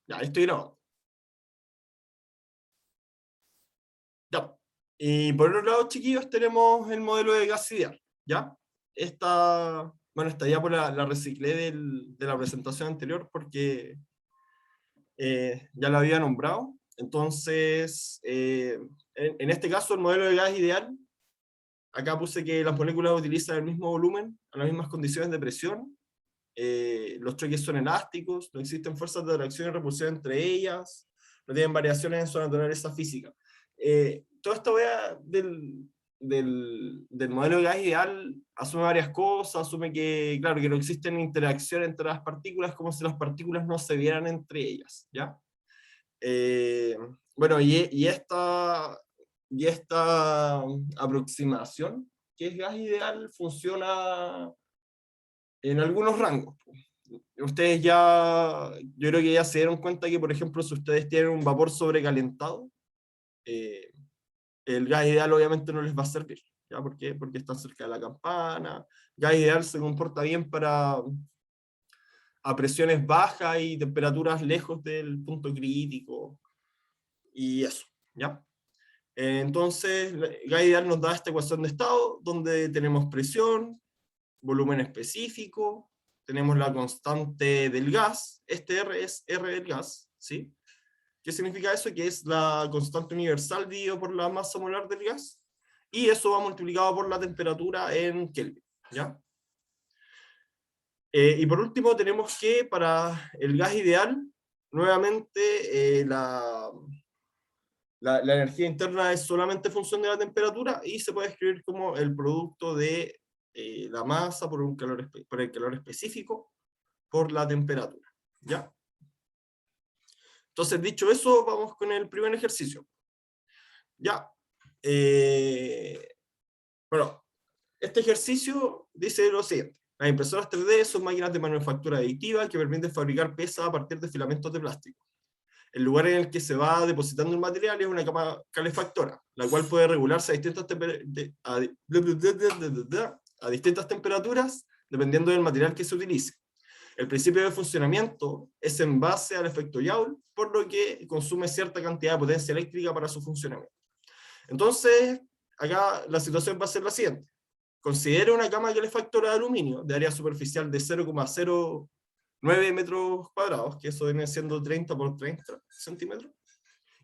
Ya, estoy grabando. Ya. Y por otro lado, chiquillos, tenemos el modelo de gas ideal. ¿Ya? Esta ya por la reciclé de la presentación anterior porque ya la había nombrado. Entonces, en este caso, el modelo de gas ideal, acá puse que las moléculas utilizan el mismo volumen, a las mismas condiciones de presión. Los choques son elásticos, no existen fuerzas de atracción y repulsión entre ellas, no tienen variaciones en su naturaleza física. Toda esta idea del modelo de gas ideal asume varias cosas, asume que, claro, que no existen interacción entre las partículas, como si las partículas no se vieran entre ellas, ¿ya? Eh, bueno, y esta aproximación, que es gas ideal, funciona en algunos rangos. Ustedes ya, yo creo que ya se dieron cuenta que, por ejemplo, si ustedes tienen un vapor sobrecalentado, eh, el gas ideal obviamente no les va a servir. ¿Ya? ¿Por qué? Porque están cerca de la campana. Gas ideal se comporta bien para a presiones bajas y temperaturas lejos del punto crítico. Y eso, ¿ya? Entonces, gas ideal nos da esta ecuación de estado, donde tenemos presión, volumen específico, tenemos la constante del gas, este R es R del gas, ¿sí? ¿Qué significa eso? Que es la constante universal dividido por la masa molar del gas, y eso va multiplicado por la temperatura en Kelvin, ¿ya? Y por último tenemos que para el gas ideal, nuevamente la energía interna es solamente función de la temperatura y se puede escribir como el producto de la masa por el calor específico por la temperatura. ¿Ya? Entonces, dicho eso, vamos con el primer ejercicio. Ya. Bueno, este ejercicio dice lo siguiente. Las impresoras 3D son máquinas de manufactura aditiva que permiten fabricar piezas a partir de filamentos de plástico. El lugar en el que se va depositando el material es una cama calefactora, la cual puede regularse a distintas temperaturas dependiendo del material que se utilice. El principio de funcionamiento es en base al efecto Joule, por lo que consume cierta cantidad de potencia eléctrica para su funcionamiento. Entonces, acá la situación va a ser la siguiente. Considere una cama calefactora de aluminio de área superficial de 0,09 metros cuadrados, que eso viene siendo 30 por 30 centímetros,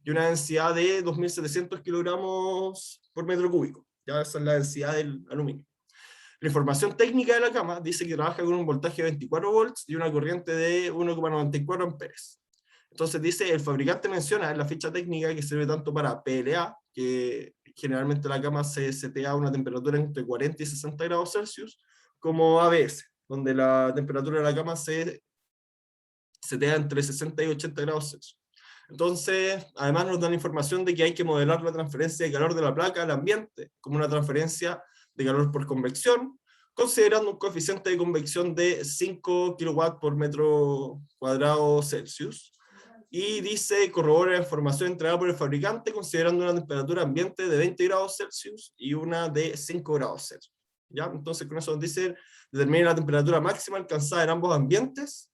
y una densidad de 2.700 kilogramos por metro cúbico. Ya esa es la densidad del aluminio. La información técnica de la cama dice que trabaja con un voltaje de 24 volts y una corriente de 1,94 amperes. Entonces dice, el fabricante menciona en la ficha técnica que sirve tanto para PLA, que generalmente la cama se setea a una temperatura entre 40 y 60 grados Celsius, como ABS, donde la temperatura de la cama se setea entre 60 y 80 grados Celsius. Entonces, además nos dan información de que hay que modelar la transferencia de calor de la placa al ambiente como una transferencia de calor por convección, considerando un coeficiente de convección de 5 kW por metro cuadrado Celsius. Y dice, corrobora la información entregada por el fabricante considerando una temperatura ambiente de 20 grados Celsius y una de 5 grados Celsius. ¿Ya? Entonces, con eso nos dice, determina la temperatura máxima alcanzada en ambos ambientes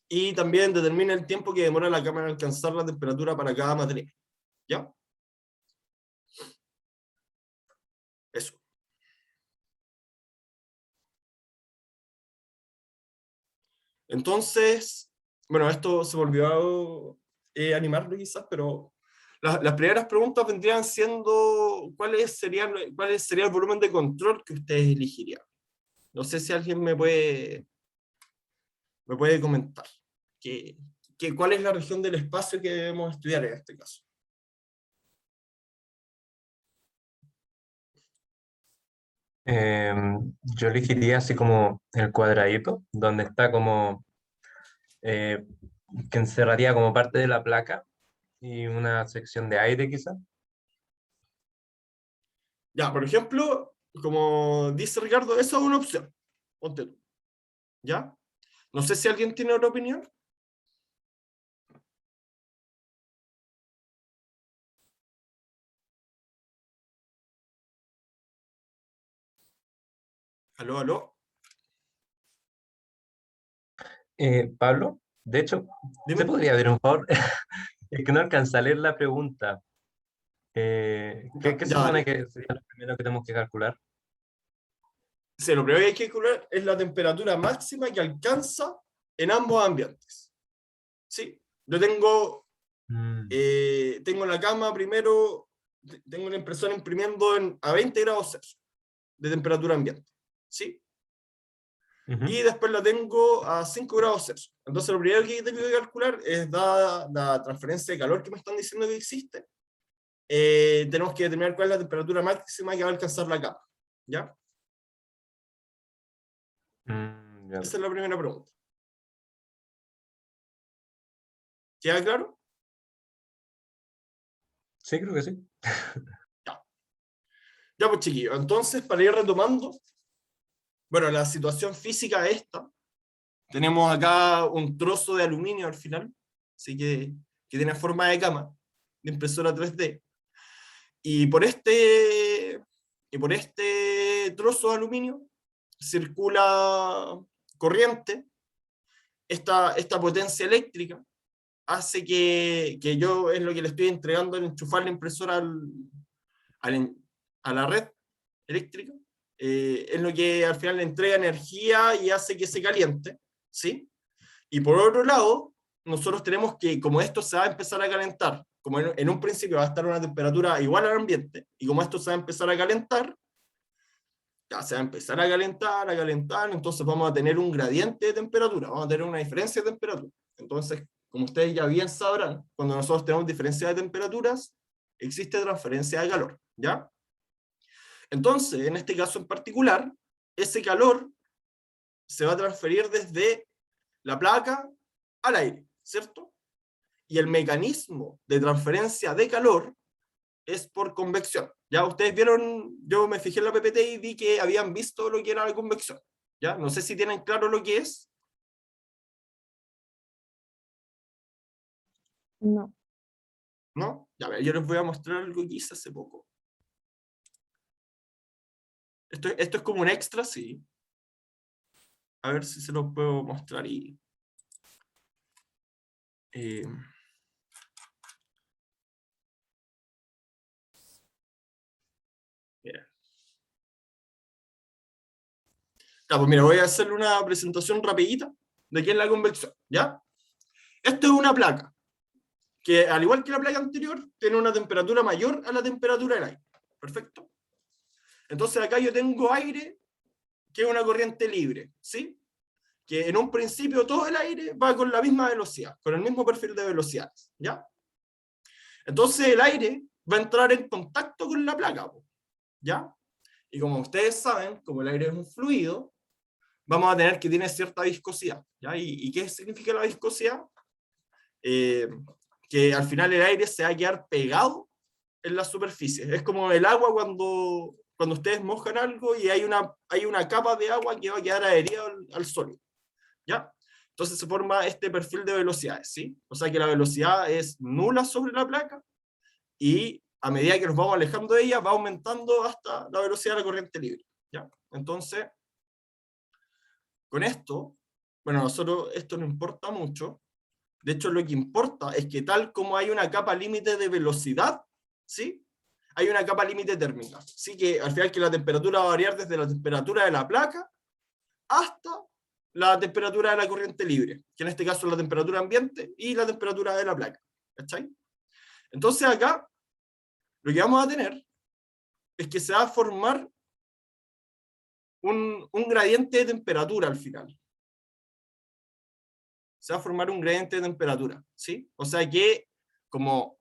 y también determina el tiempo que demora la cámara en alcanzar la temperatura para cada material. ¿Ya? Eso. Entonces, bueno, esto se volvió a animarlo quizás, pero las primeras preguntas vendrían siendo cuál sería el volumen de control que ustedes elegirían. No sé si alguien me puede comentar cuál es la región del espacio que debemos estudiar en este caso. Yo elegiría así como el cuadradito, donde está como, eh, que encerraría como parte de la placa y una sección de aire quizás. Ya, por ejemplo, como dice Ricardo, esa es una opción. Ponte tú. ¿Ya? No sé si alguien tiene otra opinión. Aló, aló. Pablo. De hecho, ¿se Dime. podría ver un favor? Es que no alcanza a leer la pregunta. Ya, ¿Qué se ya, supone dale. que sería lo primero que tenemos que calcular? Sí, lo primero que hay que calcular es la temperatura máxima que alcanza en ambos ambientes. Sí, yo Mm, tengo la cama primero, tengo la impresora imprimiendo a 20 grados Celsius de temperatura ambiente. ¿Sí? ujú. Y después la tengo a 5 grados Celsius. Entonces lo primero que tengo que calcular es, dada la transferencia de calor que me están diciendo que existe, tenemos que determinar cuál es la temperatura máxima que va a alcanzar la cama. ¿Ya? Ya. Esa es la primera pregunta. ¿Queda claro? Sí, creo que sí. Ya. Ya, pues chiquillos, entonces para ir retomando, bueno, la situación física es esta. Tenemos acá un trozo de aluminio al final, así que tiene forma de cama, de impresora 3D. Y por este, y por este trozo de aluminio circula corriente. Esta potencia eléctrica hace que yo, es lo que le estoy entregando al enchufar la impresora al, a la red eléctrica, es lo que al final le entrega energía y hace que se caliente, ¿sí? Y por otro lado, nosotros tenemos que, como esto se va a empezar a calentar, como en un principio va a estar a una temperatura igual al ambiente, y como esto se va a empezar a calentar, ya se va a empezar a calentar, entonces vamos a tener un gradiente de temperatura, vamos a tener una diferencia de temperatura. Entonces, como ustedes ya bien sabrán, cuando nosotros tenemos diferencia de temperaturas, existe transferencia de calor, ¿ya? Entonces, en este caso en particular, ese calor se va a transferir desde la placa al aire, ¿cierto? Y el mecanismo de transferencia de calor es por convección. Ya ustedes vieron, yo me fijé en la PPT y vi que habían visto lo que era la convección. ¿Ya? No sé si tienen claro lo que es. No. ¿No? Ya, a ver, yo les voy a mostrar algo que hice hace poco. Esto es como un extra, sí. A ver si se lo puedo mostrar y... Eh, mira. Ya, pues mira, voy a hacerle una presentación rapidita de qué es la convección, ¿ya? Esto es una placa, que al igual que la placa anterior, tiene una temperatura mayor a la temperatura del aire. ¿Perfecto? Entonces acá yo tengo aire, que es una corriente libre, ¿sí? Que en un principio todo el aire va con la misma velocidad, con el mismo perfil de velocidades, ¿ya? Entonces el aire va a entrar en contacto con la placa, ¿ya? Y como ustedes saben, como el aire es un fluido, vamos a tener que tiene cierta viscosidad, ¿ya? ¿Y qué significa la viscosidad? Eh, que al final el aire se va a quedar pegado en la superficie. Es como el agua cuando ustedes mojan algo y hay una capa de agua que va a quedar adherida al sólido, ¿ya? Entonces se forma este perfil de velocidades, ¿sí? O sea que la velocidad es nula sobre la placa y a medida que nos vamos alejando de ella va aumentando hasta la velocidad de la corriente libre, ¿ya? Entonces, con esto, bueno, a nosotros esto no importa mucho. De hecho, lo que importa es que tal como hay una capa límite de velocidad, ¿sí? Hay una capa límite térmica. Así que al final que la temperatura va a variar desde la temperatura de la placa hasta la temperatura de la corriente libre, que en este caso es la temperatura ambiente y la temperatura de la placa. ¿Cachai? Entonces acá lo que vamos a tener es que se va a formar un gradiente de temperatura al final. Se va a formar un gradiente de temperatura, ¿sí? O sea que como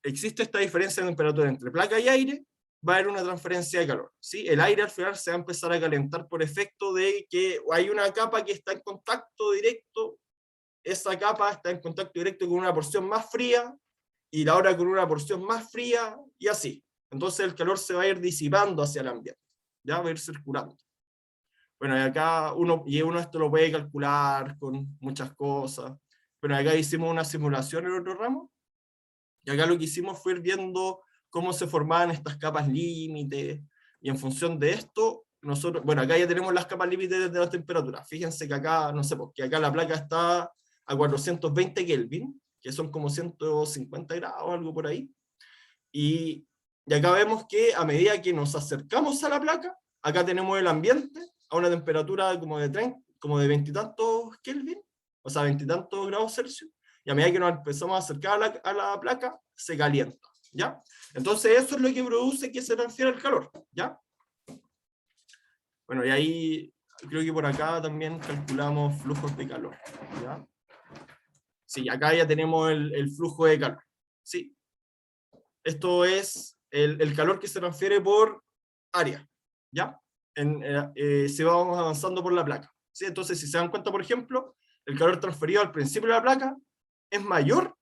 existe esta diferencia de temperatura entre placa y aire, va a haber una transferencia de calor, ¿sí? El aire al final se va a empezar a calentar por efecto de que hay una capa que está en contacto directo, esa capa está en contacto directo con una porción más fría, y la otra con una porción más fría, y así. Entonces el calor se va a ir disipando hacia el ambiente, ya va a ir circulando. Bueno, y acá uno esto lo puede calcular con muchas cosas, pero acá hicimos una simulación en otro ramo, y acá lo que hicimos fue ir viendo cómo se formaban estas capas límites, y en función de esto nosotros, bueno, acá ya tenemos las capas límites de la temperatura. Fíjense que acá, no sé, porque acá la placa está a 420 Kelvin, que son como 150 grados, algo por ahí. Y acá vemos que a medida que nos acercamos a la placa, acá tenemos el ambiente a una temperatura como de 30, como de 20 y tantos Kelvin, o sea, 20 y tantos grados Celsius, y a medida que nos empezamos a acercar a la placa, se calienta, ¿ya? Entonces eso es lo que produce que se transfiera el calor, ¿ya? Bueno, y ahí creo que por acá también calculamos flujos de calor, ¿ya? Sí, acá ya tenemos el flujo de calor, ¿sí? Esto es el calor que se transfiere por área, ¿ya? Se va avanzando por la placa, ¿sí? Entonces, si se dan cuenta, por ejemplo, el calor transferido al principio de la placa es mayor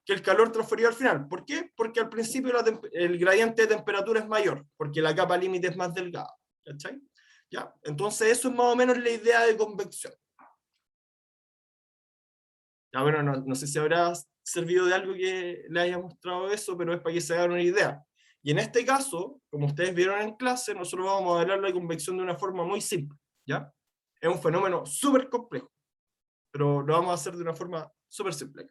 que el calor transferido al final. ¿Por qué? Porque al principio el gradiente de temperatura es mayor, porque la capa límite es más delgada, ¿cachai? ¿Ya? Entonces, eso es más o menos la idea de convección. Ya, bueno, no sé si habrá servido de algo que le haya mostrado eso, pero es para que se hagan una idea. Y en este caso, como ustedes vieron en clase, nosotros vamos a modelar la convección de una forma muy simple, ¿ya? Es un fenómeno súper complejo, pero lo vamos a hacer de una forma súper simple,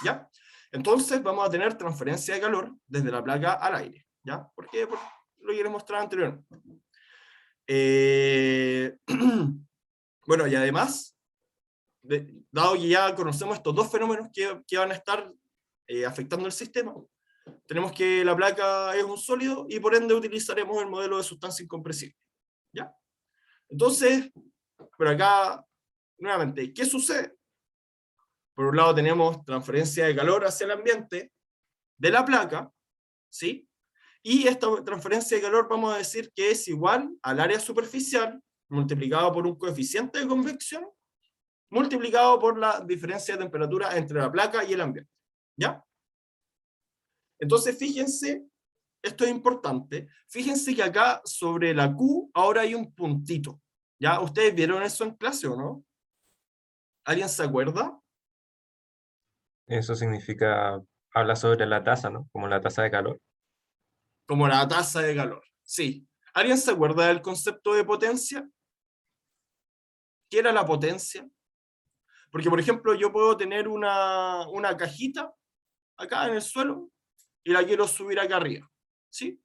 ¿ya? Entonces vamos a tener transferencia de calor desde la placa al aire, ¿ya? ¿Por qué? Por lo que les mostraba anteriormente. Bueno, y además, dado que ya conocemos estos dos fenómenos que van a estar afectando el sistema, tenemos que la placa es un sólido y por ende utilizaremos el modelo de sustancia incompresible, ¿ya? Entonces, por acá, nuevamente, ¿qué sucede? Por un lado tenemos transferencia de calor hacia el ambiente de la placa, ¿sí? Y esta transferencia de calor vamos a decir que es igual al área superficial multiplicado por un coeficiente de convección multiplicado por la diferencia de temperatura entre la placa y el ambiente, ¿ya? Entonces, fíjense, esto es importante, fíjense que acá sobre la Q ahora hay un puntito, ¿ya? ¿Ustedes vieron eso en clase o no? ¿Alguien se acuerda? Eso significa, habla sobre la tasa, ¿no? Como la tasa de calor. Como la tasa de calor, sí. ¿Alguien se acuerda del concepto de potencia? ¿Qué era la potencia? Porque, por ejemplo, yo puedo tener una cajita acá en el suelo y la quiero subir acá arriba, ¿sí?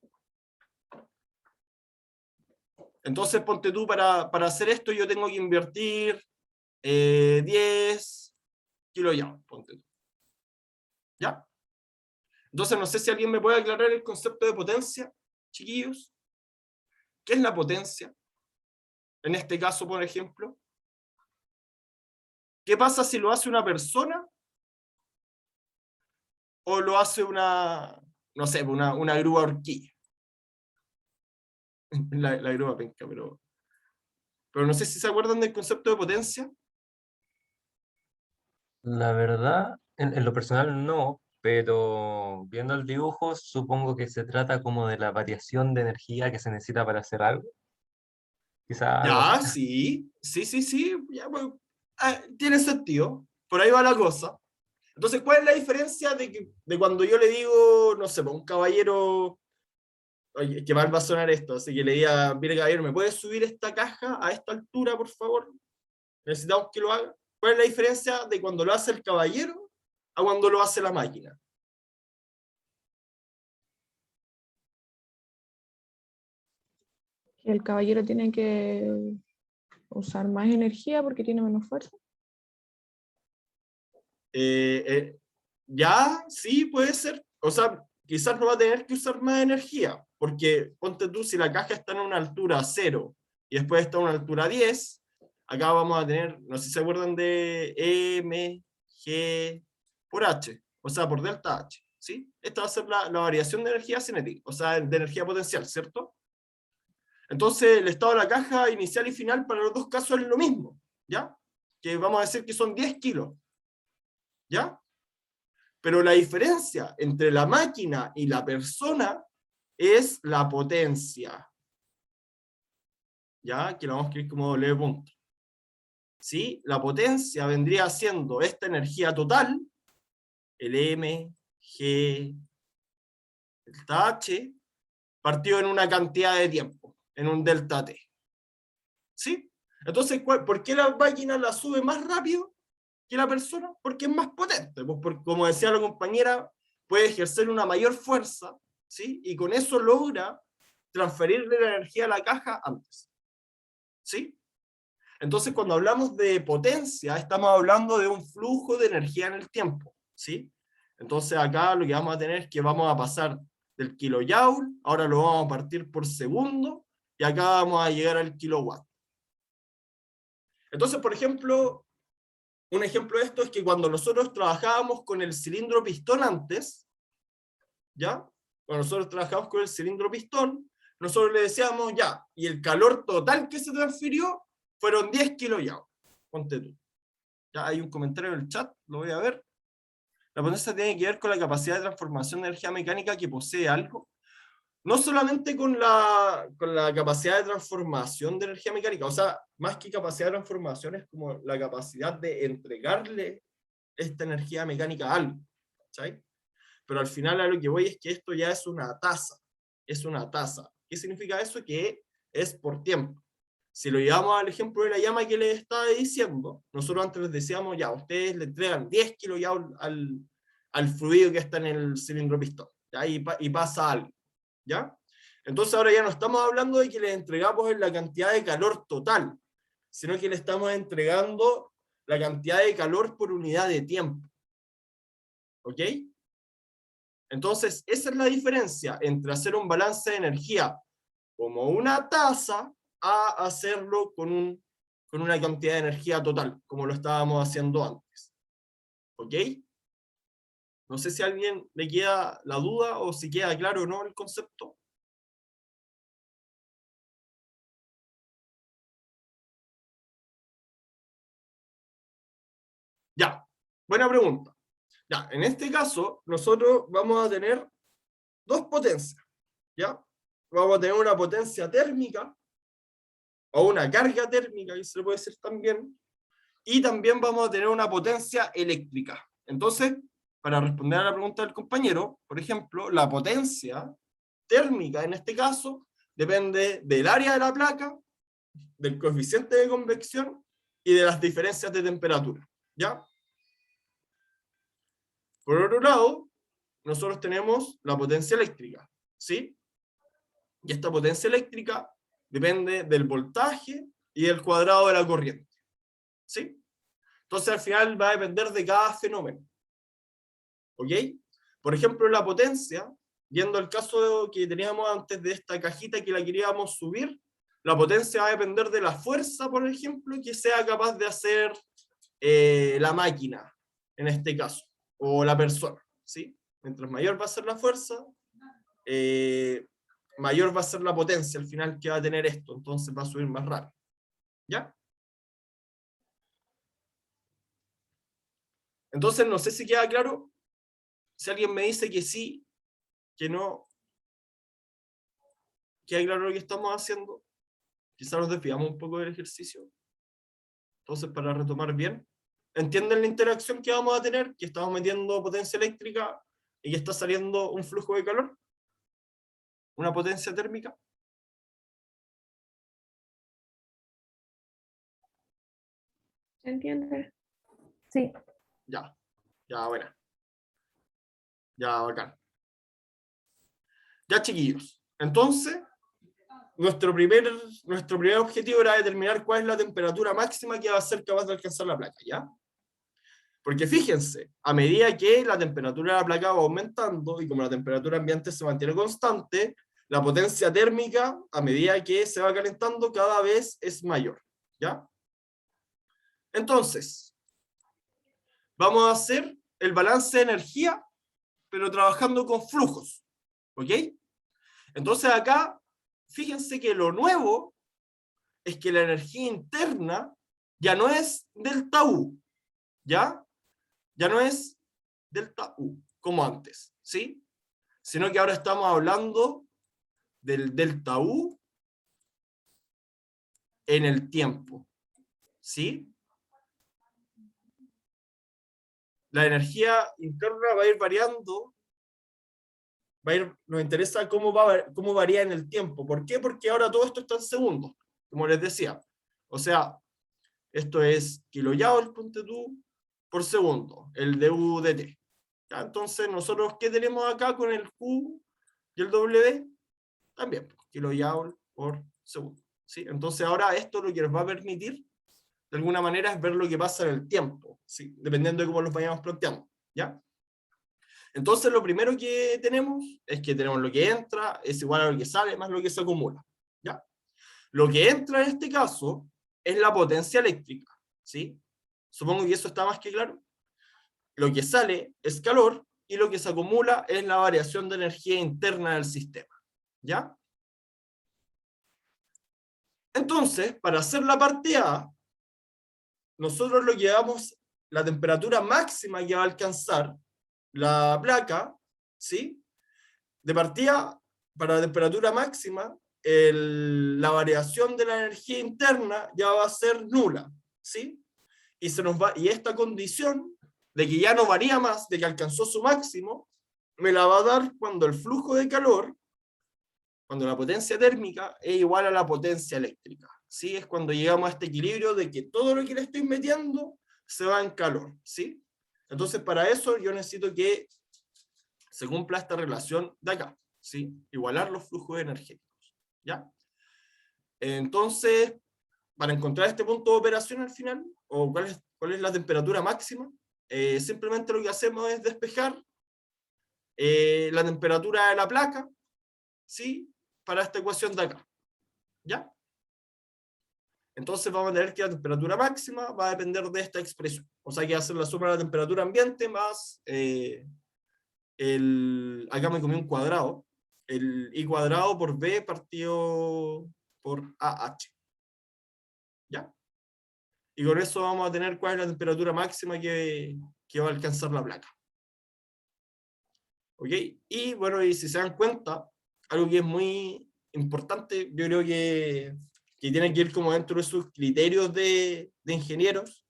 Entonces, ponte tú, para hacer esto yo tengo que invertir 10 kilojoules, ponte tú. ¿Ya? Entonces, no sé si alguien me puede aclarar el concepto de potencia, chiquillos. ¿Qué es la potencia? En este caso, por ejemplo. ¿Qué pasa si lo hace una persona o lo hace no sé, una grúa horquilla? La grúa penca, pero no sé si se acuerdan del concepto de potencia. La verdad, en lo personal no, pero viendo el dibujo supongo que se trata como de la variación de energía que se necesita para hacer algo. Quizá algo así. Ya, sí, sí, ya, pues, tiene sentido, por ahí va la cosa. Entonces, ¿cuál es la diferencia de cuando yo le digo, no sé, pues, un caballero, oye, que mal va a sonar esto, así que le diga, mire caballero, ¿me puedes subir esta caja a esta altura, por favor? Necesitamos que lo haga. ¿Cuál es la diferencia de cuando lo hace el caballero a cuando lo hace la máquina? Que el caballero tiene que usar más energía porque tiene menos fuerza. Eh, eh, ya, sí, puede ser. O sea, quizás no va a tener que usar más energía, porque ponte tú, si la caja está en una altura 0 y después está en una altura 10, acá vamos a tener, no sé si se acuerdan de M, G por H, o sea, por delta H, ¿sí? Esta va a ser la variación de energía cinética, o sea, de energía potencial, ¿cierto? Entonces, el estado de la caja inicial y final para los dos casos es lo mismo, ¿ya? Que vamos a decir que son 10 kilos, ¿ya? Pero la diferencia entre la máquina y la persona es la potencia, ¿ya? Que la vamos a escribir como doble punto. ¿Sí? La potencia vendría siendo esta energía total, el M, G, delta H, partido en una cantidad de tiempo, en un delta T. ¿Sí? Entonces, ¿por qué la máquina la sube más rápido que la persona? Porque es más potente. Pues porque, como decía la compañera, puede ejercer una mayor fuerza, ¿sí? Y con eso logra transferirle la energía a la caja antes. ¿Sí? Entonces, cuando hablamos de potencia, estamos hablando de un flujo de energía en el tiempo, ¿sí? Entonces, acá lo que vamos a tener es que vamos a pasar del kilojoule, ahora lo vamos a partir por segundo, y acá vamos a llegar al kilowatt. Entonces, por ejemplo, un ejemplo de esto es que cuando nosotros trabajábamos con el cilindro pistón antes, ¿ya? Cuando nosotros trabajamos con el cilindro pistón, nosotros le decíamos ya, y el calor total que se transfirió fueron 10 kilojoule. Ponte tú. Ya hay un comentario en el chat, lo voy a ver. La potencia tiene que ver con la capacidad de transformación de energía mecánica que posee algo. No solamente con la capacidad de transformación de energía mecánica, o sea, más que capacidad de transformación es como la capacidad de entregarle esta energía mecánica a algo. ¿Sí? Pero al final a lo que voy es que esto ya es una tasa. Es una tasa. ¿Qué significa eso? Que es por tiempo. Si lo llevamos al ejemplo de la llama que les estaba diciendo, nosotros antes les decíamos, ya, ustedes le entregan 10 kilojoule al fluido que está en el cilindro pistón, ¿ya? Y pasa algo, ¿ya? Entonces ahora ya no estamos hablando de que les entregamos la cantidad de calor total, sino que le estamos entregando la cantidad de calor por unidad de tiempo. ¿Ok? Entonces, esa es la diferencia entre hacer un balance de energía como una tasa a hacerlo con una cantidad de energía total, como lo estábamos haciendo antes. ¿Ok? No sé si a alguien le queda la duda o si queda claro o no el concepto. Ya, buena pregunta. Ya, en este caso, nosotros vamos a tener dos potencias. ¿Ya? Vamos a tener una potencia térmica o una carga térmica, que se le puede decir también, y también vamos a tener una potencia eléctrica. Entonces, para responder a la pregunta del compañero, por ejemplo, la potencia térmica en este caso depende del área de la placa, del coeficiente de convección y de las diferencias de temperatura. ¿Ya? Por otro lado, nosotros tenemos la potencia eléctrica, ¿sí? Y esta potencia eléctrica depende del voltaje y del cuadrado de la corriente, ¿sí? Entonces al final va a depender de cada fenómeno. ¿Ok? Por ejemplo, la potencia, viendo el caso que teníamos antes de esta cajita que la queríamos subir, la potencia va a depender de la fuerza, por ejemplo, que sea capaz de hacer la máquina, en este caso, o la persona, ¿sí? Mientras mayor va a ser la fuerza, mayor va a ser la potencia al final que va a tener esto, entonces va a subir más rápido. ¿Ya? Entonces, no sé si queda claro. Si alguien me dice que sí, que no, queda claro lo que estamos haciendo, quizás nos desviamos un poco del ejercicio. Entonces, para retomar bien, ¿entienden la interacción que vamos a tener? Que estamos metiendo potencia eléctrica y que está saliendo un flujo de calor, una potencia térmica. ¿Se entiende? Sí. Ya, ya, buena. Ya, bacán. Ya, chiquillos. Entonces, nuestro primer objetivo era determinar cuál es la temperatura máxima que va a ser capaz de alcanzar la placa, ¿ya? Porque fíjense, a medida que la temperatura de la placa va aumentando y como la temperatura ambiente se mantiene constante, la potencia térmica, a medida que se va calentando, cada vez es mayor, ¿ya? Entonces, vamos a hacer el balance de energía, pero trabajando con flujos, ¿ok? Entonces acá, fíjense que lo nuevo es que la energía interna ya no es delta U, ¿ya? Ya no es delta U, como antes, ¿sí? Sino que ahora estamos hablando del delta U en el tiempo, ¿sí? La energía interna va a ir variando nos interesa cómo varía en el tiempo. ¿Por qué? Porque ahora todo esto está en segundos, como les decía. O sea, esto es kilojoule, ponte tú, por segundo, el du de t. ¿Ya? Entonces, nosotros, ¿qué tenemos acá con el Q y el W? También, kilojoule por segundo. ¿Sí? Entonces, ahora esto lo que nos va a permitir, de alguna manera, es ver lo que pasa en el tiempo, ¿sí? Dependiendo de cómo los vayamos planteando. ¿Ya? Entonces, lo primero que tenemos es que tenemos lo que entra, es igual a lo que sale, más lo que se acumula. ¿Ya? Lo que entra en este caso es la potencia eléctrica. ¿Sí? Supongo que eso está más que claro. Lo que sale es calor y lo que se acumula es la variación de energía interna del sistema. ¿Ya? Entonces, para hacer la parte A, nosotros lo que damos, la temperatura máxima que va a alcanzar la placa, ¿sí? De partida, para la temperatura máxima, la variación de la energía interna ya va a ser nula, ¿sí? Y esta condición de que ya no varía más, de que alcanzó su máximo, me la va a dar cuando el flujo de calor, cuando la potencia térmica es igual a la potencia eléctrica. ¿Sí? Es cuando llegamos a este equilibrio de que todo lo que le estoy metiendo se va en calor. ¿Sí? Entonces, para eso yo necesito que se cumpla esta relación de acá. ¿Sí? Igualar los flujos energéticos. ¿Ya? Entonces, para encontrar este punto de operación al final, o cuál es la temperatura máxima, simplemente lo que hacemos es despejar la temperatura de la placa, ¿sí? Para esta ecuación de acá. ¿Ya? Entonces vamos a tener que la temperatura máxima va a depender de esta expresión. O sea que va a ser la suma de la temperatura ambiente más acá me comí un cuadrado, el I cuadrado por B partido por AH. ¿Ya? Y con eso vamos a tener cuál es la temperatura máxima que va a alcanzar la placa. ¿Ok? Y bueno, y si se dan cuenta, algo que es muy importante, yo creo que tiene que ir como dentro de sus criterios de ingenieros,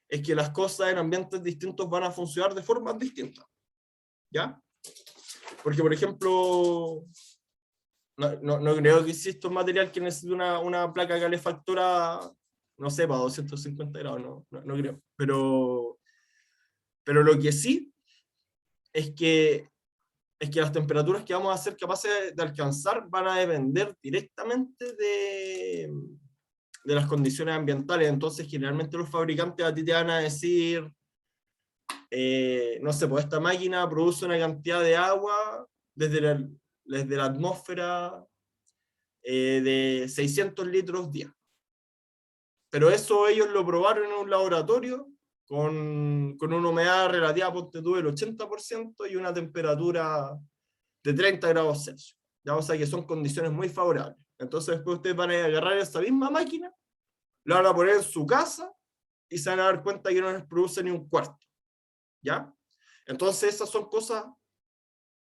es que las cosas en ambientes distintos van a funcionar de formas distintas. ¿Ya? Porque, por ejemplo, no creo que exista un material que necesite una placa calefactora, no sé, para 250 grados, no creo. Pero lo que sí es que las temperaturas que vamos a ser capaces de alcanzar van a depender directamente de las condiciones ambientales. Entonces, generalmente los fabricantes a ti te van a decir, no sé, pues esta máquina produce una cantidad de agua desde la atmósfera de 600 litros día. Pero eso ellos lo probaron en un laboratorio con una humedad relativa, ponte tú, del 80% y una temperatura de 30 grados Celsius. Ya, o sea que son condiciones muy favorables. Entonces después ustedes van a agarrar esa misma máquina, la van a poner en su casa y se van a dar cuenta que no les produce ni un cuarto. ¿Ya? Entonces esas son cosas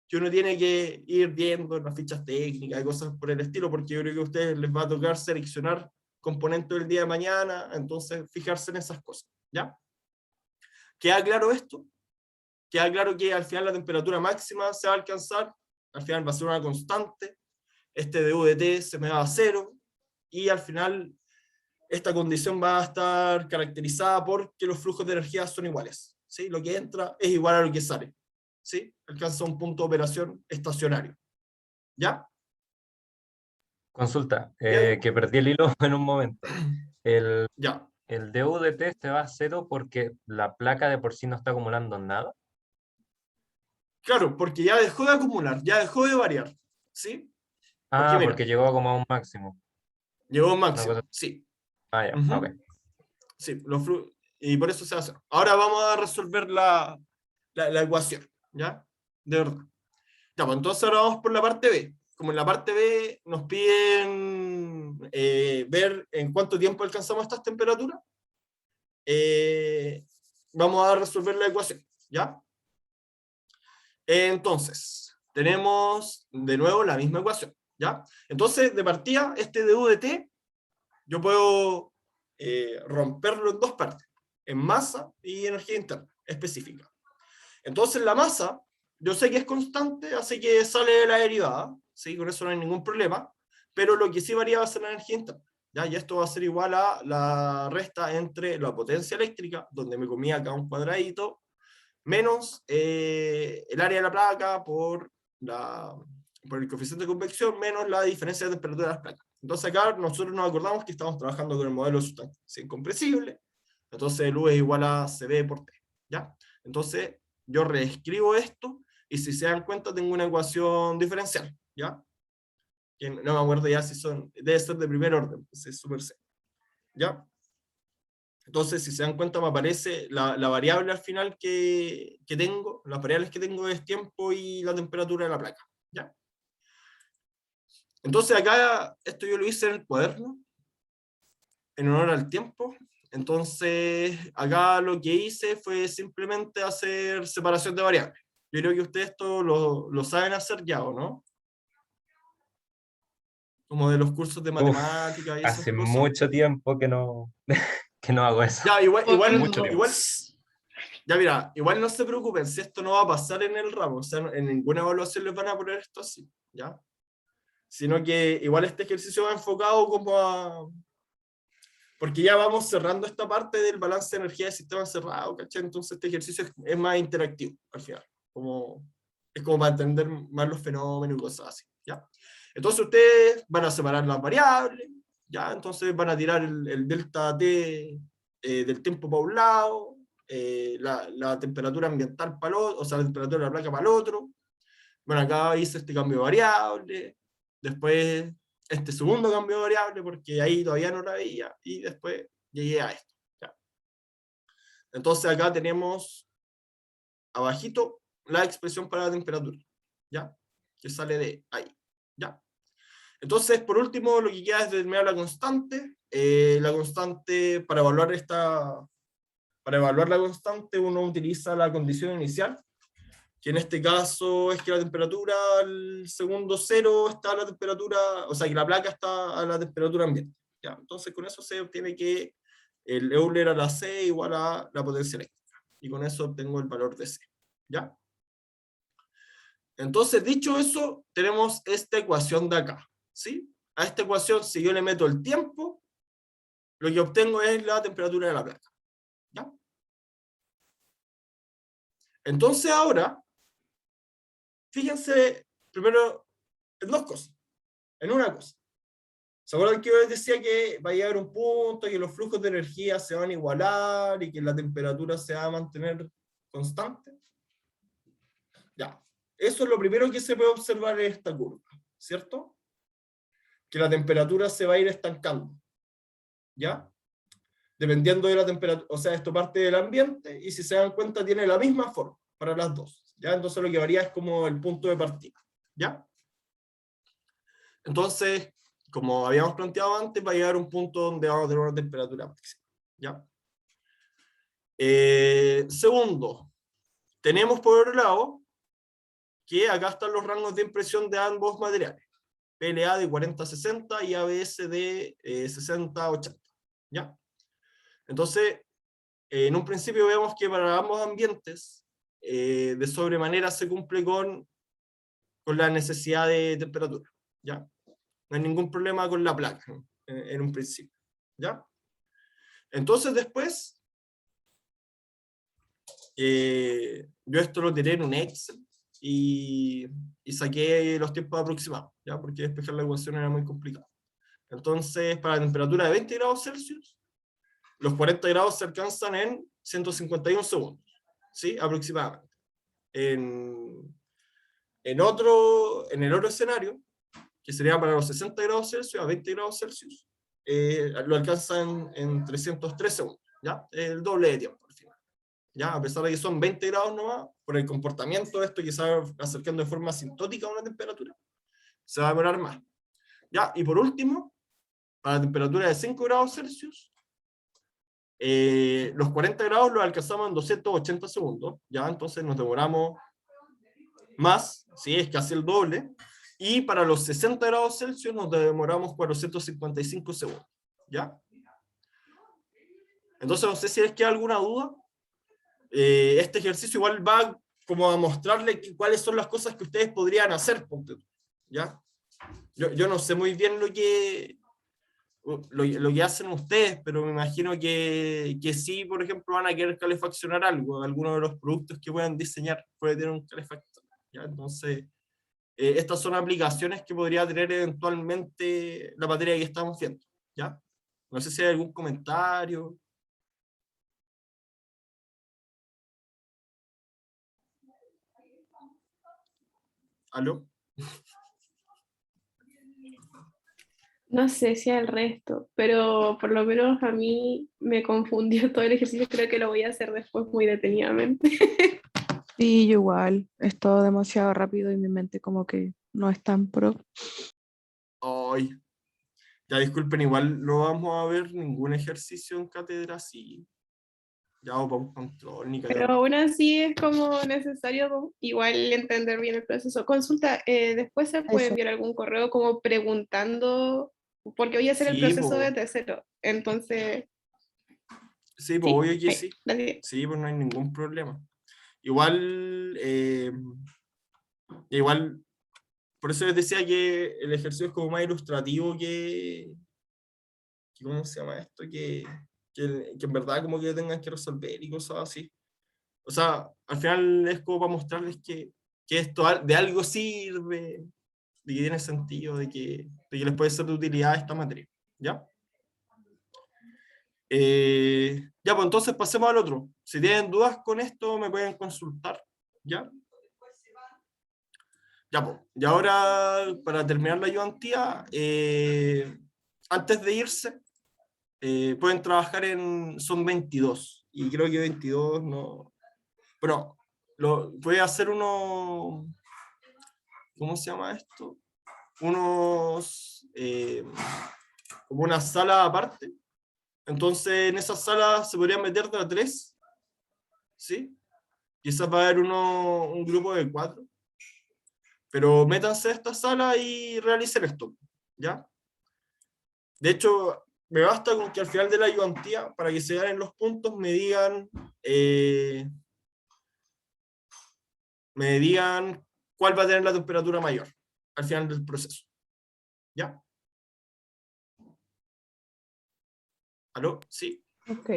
que uno tiene que ir viendo en las fichas técnicas y cosas por el estilo, porque yo creo que a ustedes les va a tocar seleccionar componentes del día de mañana, entonces fijarse en esas cosas. ¿Ya? ¿Queda claro esto? Queda claro que al final la temperatura máxima se va a alcanzar, al final va a ser una constante, este du de t se me va a cero, y al final esta condición va a estar caracterizada porque los flujos de energía son iguales. ¿Sí? Lo que entra es igual a lo que sale. ¿Sí? Alcanza un punto de operación estacionario. ¿Ya? Consulta, que perdí el hilo en un momento. El, Ya. el du de t se va a cero porque la placa de por sí no está acumulando nada. Claro, porque ya dejó de acumular, ya dejó de variar. ¿Sí? Porque Ah, mira, porque llegó como a un máximo. llegó a un Una cosa. máximo. Sí. Ah, ya, ok. Sí, y por eso se hace. Ahora vamos a resolver la ecuación. ¿Ya? De verdad. Ya, pues entonces ahora vamos por la parte B. Como en la parte B nos piden ver en cuánto tiempo alcanzamos estas temperaturas, vamos a resolver la ecuación. ¿Ya? Entonces, tenemos de nuevo la misma ecuación. ¿Ya? Entonces, de partida, este du de t, yo puedo romperlo en dos partes, en masa y energía interna específica. Entonces, la masa yo sé que es constante, así que sale de la derivada, ¿sí? Con eso no hay ningún problema, pero lo que sí varía va a ser la energía interna, ¿ya? Y esto va a ser igual a la resta entre la potencia eléctrica, donde me comí acá un cuadradito, menos el área de la placa por el coeficiente de convección, menos la diferencia de temperatura de las placas. Entonces acá nosotros nos acordamos que estamos trabajando con el modelo de sustancia incompresible, entonces el U es igual a CB por T, ¿ya? Entonces yo reescribo esto, y si se dan cuenta tengo una ecuación diferencial, ¿ya? Que no me acuerdo ya si son, debe ser de primer orden, pues es súper simple, ¿ya? Entonces, si se dan cuenta, me aparece la variable al final que tengo, las variables que tengo es tiempo y la temperatura de la placa, ¿ya? Entonces acá, esto yo lo hice en el cuaderno, en honor al tiempo. Entonces, acá lo que hice fue simplemente hacer separación de variables. Yo creo que ustedes esto lo saben hacer ya, ¿o no? Como de los cursos de Uf, matemáticas y esas hace cosas. mucho tiempo que no, que no hago eso. Ya, Mucho tiempo. Ya mira, igual no se preocupen, si esto no va a pasar en el ramo, o sea, en ninguna evaluación les van a poner esto así, ¿ya? Sino que igual este ejercicio va enfocado como a... Porque ya vamos cerrando esta parte del balance de energía del sistema cerrado, ¿cachai? Entonces este ejercicio es más interactivo, al final. Es como para entender más los fenómenos y cosas así, ¿ya? Entonces ustedes van a separar las variables, ¿ya? Entonces van a tirar el delta T del tiempo para un lado, la temperatura ambiental para el otro, o sea, la temperatura de la placa para el otro. Bueno, acá hice este cambio de variable, después este segundo cambio de variable, porque ahí todavía no la veía, y después llegué a esto, ¿ya? Entonces acá tenemos abajito la expresión para la temperatura, ¿ya? Que sale de ahí, ¿ya? Entonces, por último, lo que queda es determinar la constante. La constante, para evaluar la constante, uno utiliza la condición inicial, que en este caso es que la temperatura al segundo cero está a la temperatura, o sea, que la placa está a la temperatura ambiente, ¿ya? Entonces, con eso se obtiene que el Euler a la C igual a la potencia eléctrica, y con eso obtengo el valor de C, ¿ya? Entonces, dicho eso, tenemos esta ecuación de acá, ¿sí? A esta ecuación, si yo le meto el tiempo, lo que obtengo es la temperatura de la placa, ¿ya? Entonces ahora, fíjense primero en dos cosas, en una cosa. ¿Se acuerdan que yo les decía que va a llegar un punto y que los flujos de energía se van a igualar y que la temperatura se va a mantener constante? Ya, eso es lo primero que se puede observar en esta curva, ¿cierto? Que la temperatura se va a ir estancando, ¿ya? Dependiendo de la temperatura, o sea, esto parte del ambiente y si se dan cuenta tiene la misma forma para las dos, ¿ya? Entonces lo que varía es como el punto de partida, ¿ya? Entonces, como habíamos planteado antes, va a llegar a un punto donde vamos a tener una temperatura máxima, ¿ya? Segundo, tenemos por otro lado que acá están los rangos de impresión de ambos materiales, PLA de 40 a 60 y ABS de 60 a 80, ¿ya? Entonces, en un principio vemos que para ambos ambientes de sobremanera se cumple con la necesidad de temperatura, ¿ya? No hay ningún problema con la placa, ¿no? En un principio, ¿ya? Entonces después, yo esto lo tiré en un Excel y saqué los tiempos aproximados, ¿ya? Porque despejar la ecuación era muy complicado. Entonces, para la temperatura de 20 grados Celsius, los 40 grados se alcanzan en 151 segundos, ¿sí? Aproximadamente. En el otro escenario, que sería para los 60 grados Celsius a 20 grados Celsius, lo alcanzan en 303 segundos, ¿ya? El doble de tiempo al final, ¿ya? A pesar de que son 20 grados nomás, por el comportamiento de esto que se va acercando de forma asintótica a una temperatura, se va a demorar más, ¿ya? Y por último, para la temperatura de 5 grados Celsius, los 40 grados los alcanzamos en 280 segundos, ¿ya? Entonces nos demoramos más, ¿sí? Es casi el doble. Y para los 60 grados Celsius nos demoramos 455 segundos, ¿ya? Entonces no sé si les queda alguna duda. Este ejercicio igual va como a mostrarle cuáles son las cosas que ustedes podrían hacer, ponte tú, ¿ya? Yo no sé muy bien lo que hacen ustedes, pero me imagino que sí, por ejemplo, van a querer calefaccionar algo, alguno de los productos que puedan diseñar puede tener un calefactor, ¿ya? Entonces, estas son aplicaciones que podría tener eventualmente la materia que estamos viendo, ¿ya? No sé si hay algún comentario. ¿Aló? No sé si al resto, pero por lo menos a mí me confundió todo el ejercicio. Creo que lo voy a hacer después muy detenidamente. Sí, yo igual, es todo demasiado rápido y mi mente como que no es tan pro. Ay, ya disculpen, igual no vamos a ver ningún ejercicio en cátedra así. Ya o para un control, ni Pero cagando. aún así es como necesario igual entender bien el proceso. Consulta, después se puede Eso. enviar algún correo como preguntando, porque voy a hacer el Sí, proceso pues, desde cero. Entonces, sí, pues, sí, obvio que ahí, sí. gracias. Sí, pues no hay ningún problema. Igual, igual, por eso les decía que el ejercicio es como más ilustrativo ¿cómo se llama esto? Que en verdad como que tengan que resolver y cosas así. O sea, al final es como para mostrarles que esto de algo sirve, de que tiene sentido, de que les puede ser de utilidad esta materia. ¿Ya? Ya, pues entonces pasemos al otro. Si tienen dudas con esto, me pueden consultar. ¿Ya? Ya, pues. Y ahora, para terminar la ayudantía, antes de irse, pueden trabajar son 22. Y creo que 22 no. Bueno, voy a hacer ¿cómo se llama esto? Como una sala aparte. Entonces, en esa sala se podrían meter de a 3, ¿sí? Quizás va a haber un grupo de 4. Pero métanse a esta sala y realicen esto, ¿ya? De hecho, me basta con que al final de la ayudantía, para que se ganen los puntos, me digan cuál va a tener la temperatura mayor al final del proceso, ¿ya? ¿Aló? ¿Sí? Ok.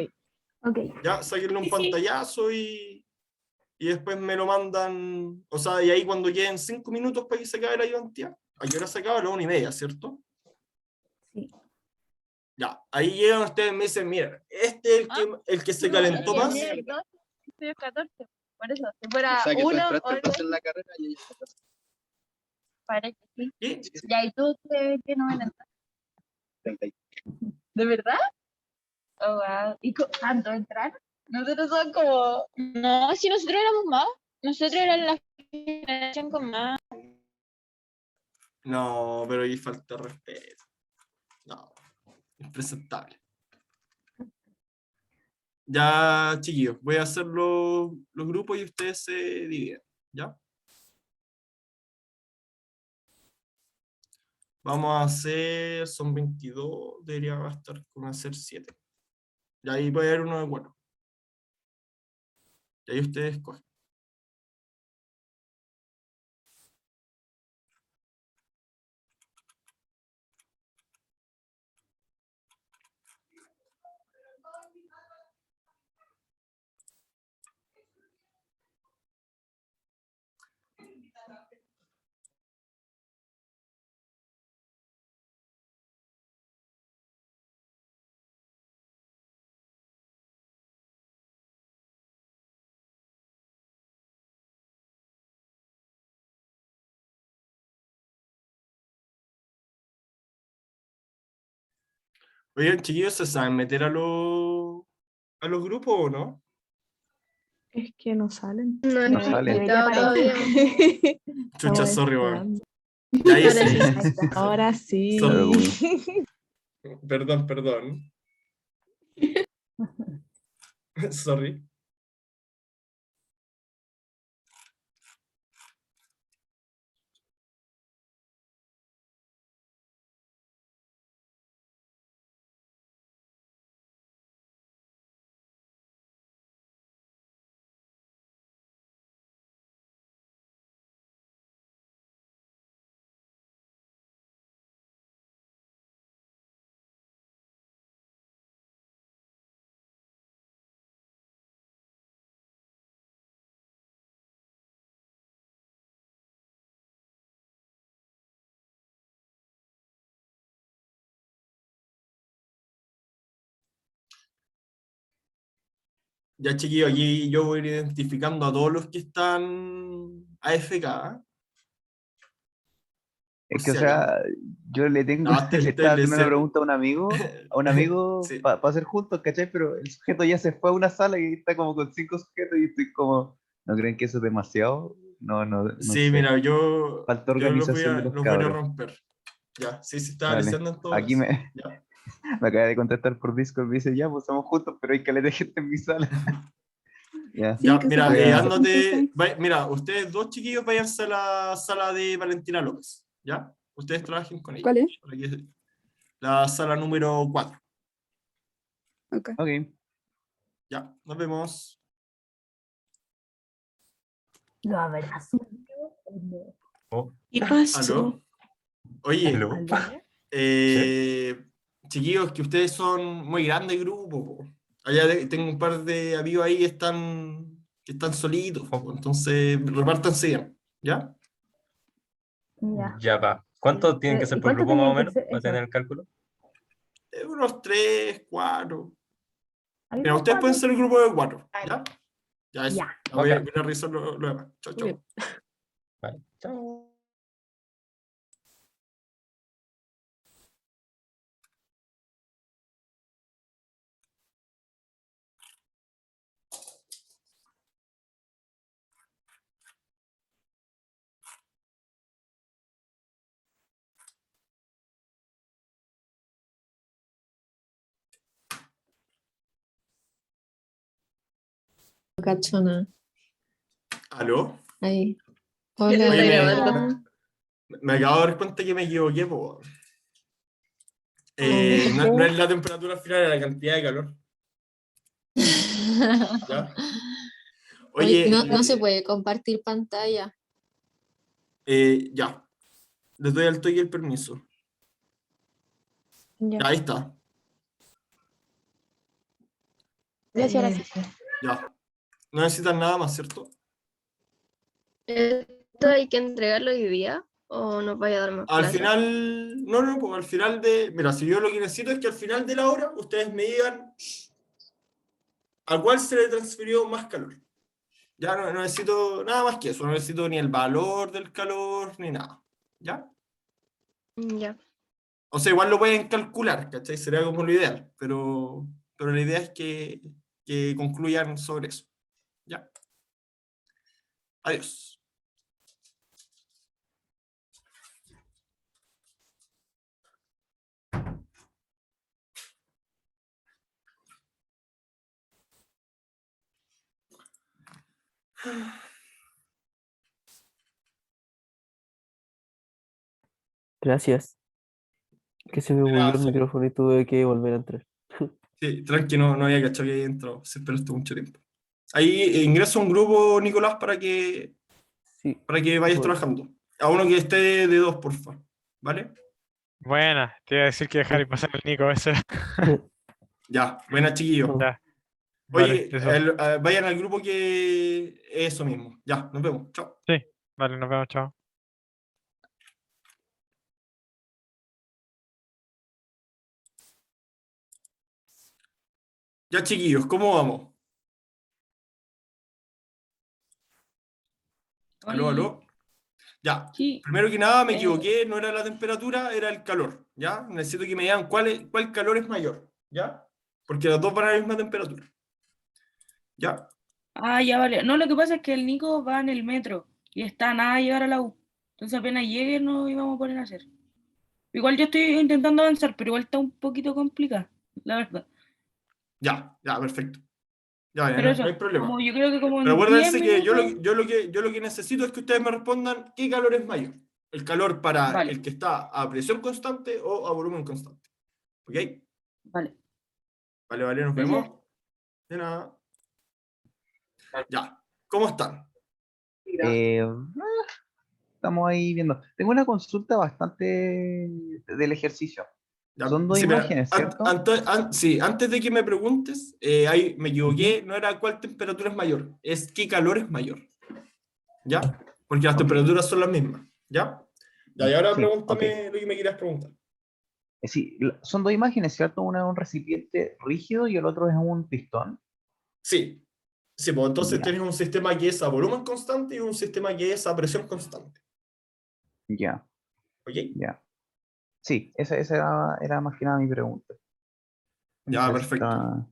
Ok. Ya, sáquenle un Sí, sí. pantallazo y después me lo mandan, o sea, y ahí cuando queden 5 minutos para que se acabe la ayudantía, ¿a qué hora se acaba? A la 1:30, ¿cierto? Sí. Ya, ahí llegan ustedes y me dicen, mira, este es el que se No, es calentó que más. mira, el 12, estoy el 14. Por eso, si fuera O sea, que tú uno o entraste algo entonces así, en la carrera y ella está. parece que sí. ¿Qué? Ya, ¿y tú qué novena estás? 30. ¿De verdad? Oh, wow. ¿Y cuánto entrar? Nosotros son como... No, si nosotros éramos más. Nosotros éramos la generación con más. No, pero ahí falta respeto. No, impresentable. Ya, chiquillos, voy a hacer los grupos y ustedes se dividen, ¿ya? Vamos a hacer, son 22, debería bastar con hacer 7. Y ahí puede haber uno de bueno. Y ahí ustedes escogen. Oigan, chiquillos, ¿se saben meter a los grupos o no? Es que no salen. No No está sale. Debería invitado aparecer. todavía. Chucha, Estamos sorry, weón. esperando. Ya ahí Ahora sí. sí, ahí está. Ahora sí. Sorry. Perdón. Sorry. Ya, chiquillo, aquí yo voy a ir identificando a todos los que están AFK. Por Es que, o si acaso. sea, yo le tengo, No, le estaba haciendo una TLC. pregunta a un amigo Sí, para hacer juntos, ¿cachai? Pero el sujeto ya se fue a una sala y está como con 5 sujetos y estoy como, ¿no creen que eso es demasiado? No sí, sé. mira, yo Falta los voy organización de a, los los voy a ir a cabros. romper. Ya, sí, se está Dale. analizando en todo Aquí caso. me, Ya, me acaba de contactar por Discord, me dice, ya, pues estamos juntos, pero hay caleta de gente en mi sala. Ya, Sí, ya, que se mira, voy pasen a... ese entonces ahí. mira, ustedes dos chiquillos váyanse a la sala de Valentina López, ¿ya? Ustedes trabajen con ella. ¿Cuál es? La sala número 4. Ok. Ok. Ya, nos vemos. Lo abrazo. Oh, ¿Qué pasó? ¿Aló? Oye, aló. Sí. chiquillos, que ustedes son muy grande grupo, po. Allá tengo un par de amigos ahí que están solitos, po. Oh, Entonces repártanse bien, ¿ya? Ya. ya va. ¿Cuántos tienen que ser ¿Y por cuánto grupo más o tenían que menos ser para tener eso? el cálculo? Unos 3, 4. Mira, ¿Algunos ustedes pueden 4? ser el grupo de 4, ¿ya? Ya eso. Ya. Ya Ok. voy a revisar lo demás. Chao, Muy bien. chao. Vale. Chao. Cachona. ¿Aló? Ahí. ¿Quién Hola, está Oye, grabando? me acabo de dar cuenta que me equivoqué, po. Oh. No es la temperatura final, es la cantidad de calor, ¿ya? Hoy Oye, no se puede compartir pantalla. ya, les doy al toque el permiso. Ya. Ya, ahí está. Gracias, gracias. Ya. No necesitan nada más, ¿cierto? ¿Esto hay que entregarlo hoy día o nos vaya a dar más Al plata? final, no, pues al final mira, si yo lo que necesito es que al final de la hora ustedes me digan a cuál se le transfirió más calor. Ya no necesito nada más que eso, no necesito ni el valor del calor ni nada. ¿Ya? Ya. O sea, igual lo pueden calcular, ¿cachai? Sería como lo ideal, pero la idea es que concluyan sobre eso. ¿Ya? Adiós. Gracias. Que se me bugueó el Gracias. micrófono y tuve que volver a entrar. Sí, tranqui, no había cachado que había entrado. Se esperó esto mucho tiempo. Ahí ingreso a un grupo, Nicolás, Sí, para que vayas voy. trabajando. A uno que esté de dos, porfa. ¿Vale? Buena, te iba a decir que dejar y pasar el Nico, eso era. Ya, buena chiquillo. Oh, Ya, vale, Oye, eso. vayan al grupo que es eso mismo. Ya, nos vemos. Chao. Sí, vale, nos vemos, chao. Ya, chiquillos, ¿cómo vamos? Aló, Oli. aló. Ya, Sí. primero que nada me equivoqué, no era la temperatura, era el calor. ¿Ya? Necesito que me digan cuál calor es mayor. ¿Ya? Porque las dos van a la misma temperatura. ¿Ya? Ah, ya vale. No, lo que pasa es que el Nico va en el metro y está a nada de llegar a la U. Entonces apenas llegue no íbamos a poner a hacer. Igual yo estoy intentando avanzar, pero igual está un poquito complicado, la verdad. Ya, perfecto. Ya, Pero no hay eso, como problema. yo creo que como Pero en 10 acuérdense que minutos. yo lo que necesito es que ustedes me respondan qué calor es mayor. El calor para Vale, el que está a presión constante o a volumen constante. ¿Ok? vale. Vale, nos Gracias. vemos. De nada. Ya. ¿Cómo están? eh, estamos ahí viendo. Tengo una consulta bastante del ejercicio. Ya, Son dos sí, mira, imágenes, ¿cierto? sí, antes de que me preguntes, ahí me Ujú. equivoqué, no era cuál temperatura es mayor, es qué calor es mayor. ¿Ya? Porque las Ok, temperaturas son las mismas. ¿Ya? Ya, y ahora sí, ok. pregúntame lo que me quieras preguntar. Sí, son dos imágenes, ¿cierto? Uno es un recipiente rígido y el otro es un pistón. Sí, sí, pues entonces Ya. tienes un sistema que es a volumen constante y un sistema que es a presión constante. Ya, ¿Ok? ya. Sí, esa era más que nada mi pregunta. Ya, Entonces perfecto. está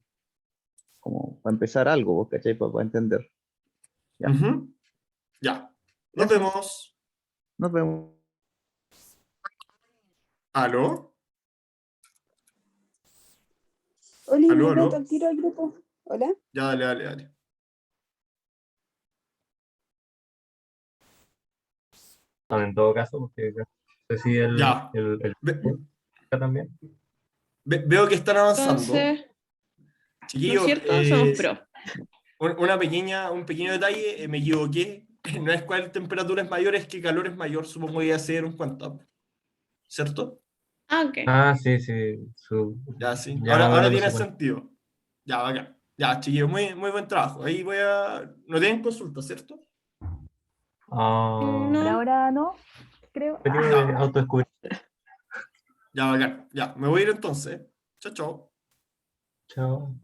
como para empezar algo, ¿vos cachai? Para entender. Ya. Ujú. Ya. Nos Gracias. vemos. Nos vemos. ¿Aló? Oli, ¿Aló, me meto aló? al tiro al grupo. Hola. Ya, dale, dale, dale. Bueno, en todo caso, porque no sé si Ya. Ve- también. veo que están avanzando. Entonces, ¿no es Chiquillos, cierto? Somos pro. un pequeño detalle, me equivoqué. No es cuál temperatura es mayor, es que calor es mayor. Supongo que ya se dieron cuenta. ¿Cierto? Ah, ok. Ah, sí, sí. Ya, sí. Ya más o Ahora menos lo tiene sé cuál. sentido. Ya, bacán. Ya, chiquillos, muy, muy buen trabajo. Ahí voy a... No tienen consulta, ¿cierto? Ah, Por No. ahora no, creo. objetivo de Ya, autodescubrimiento. ya, bacán. Ya, me voy a ir entonces. Chao, chao. Chao.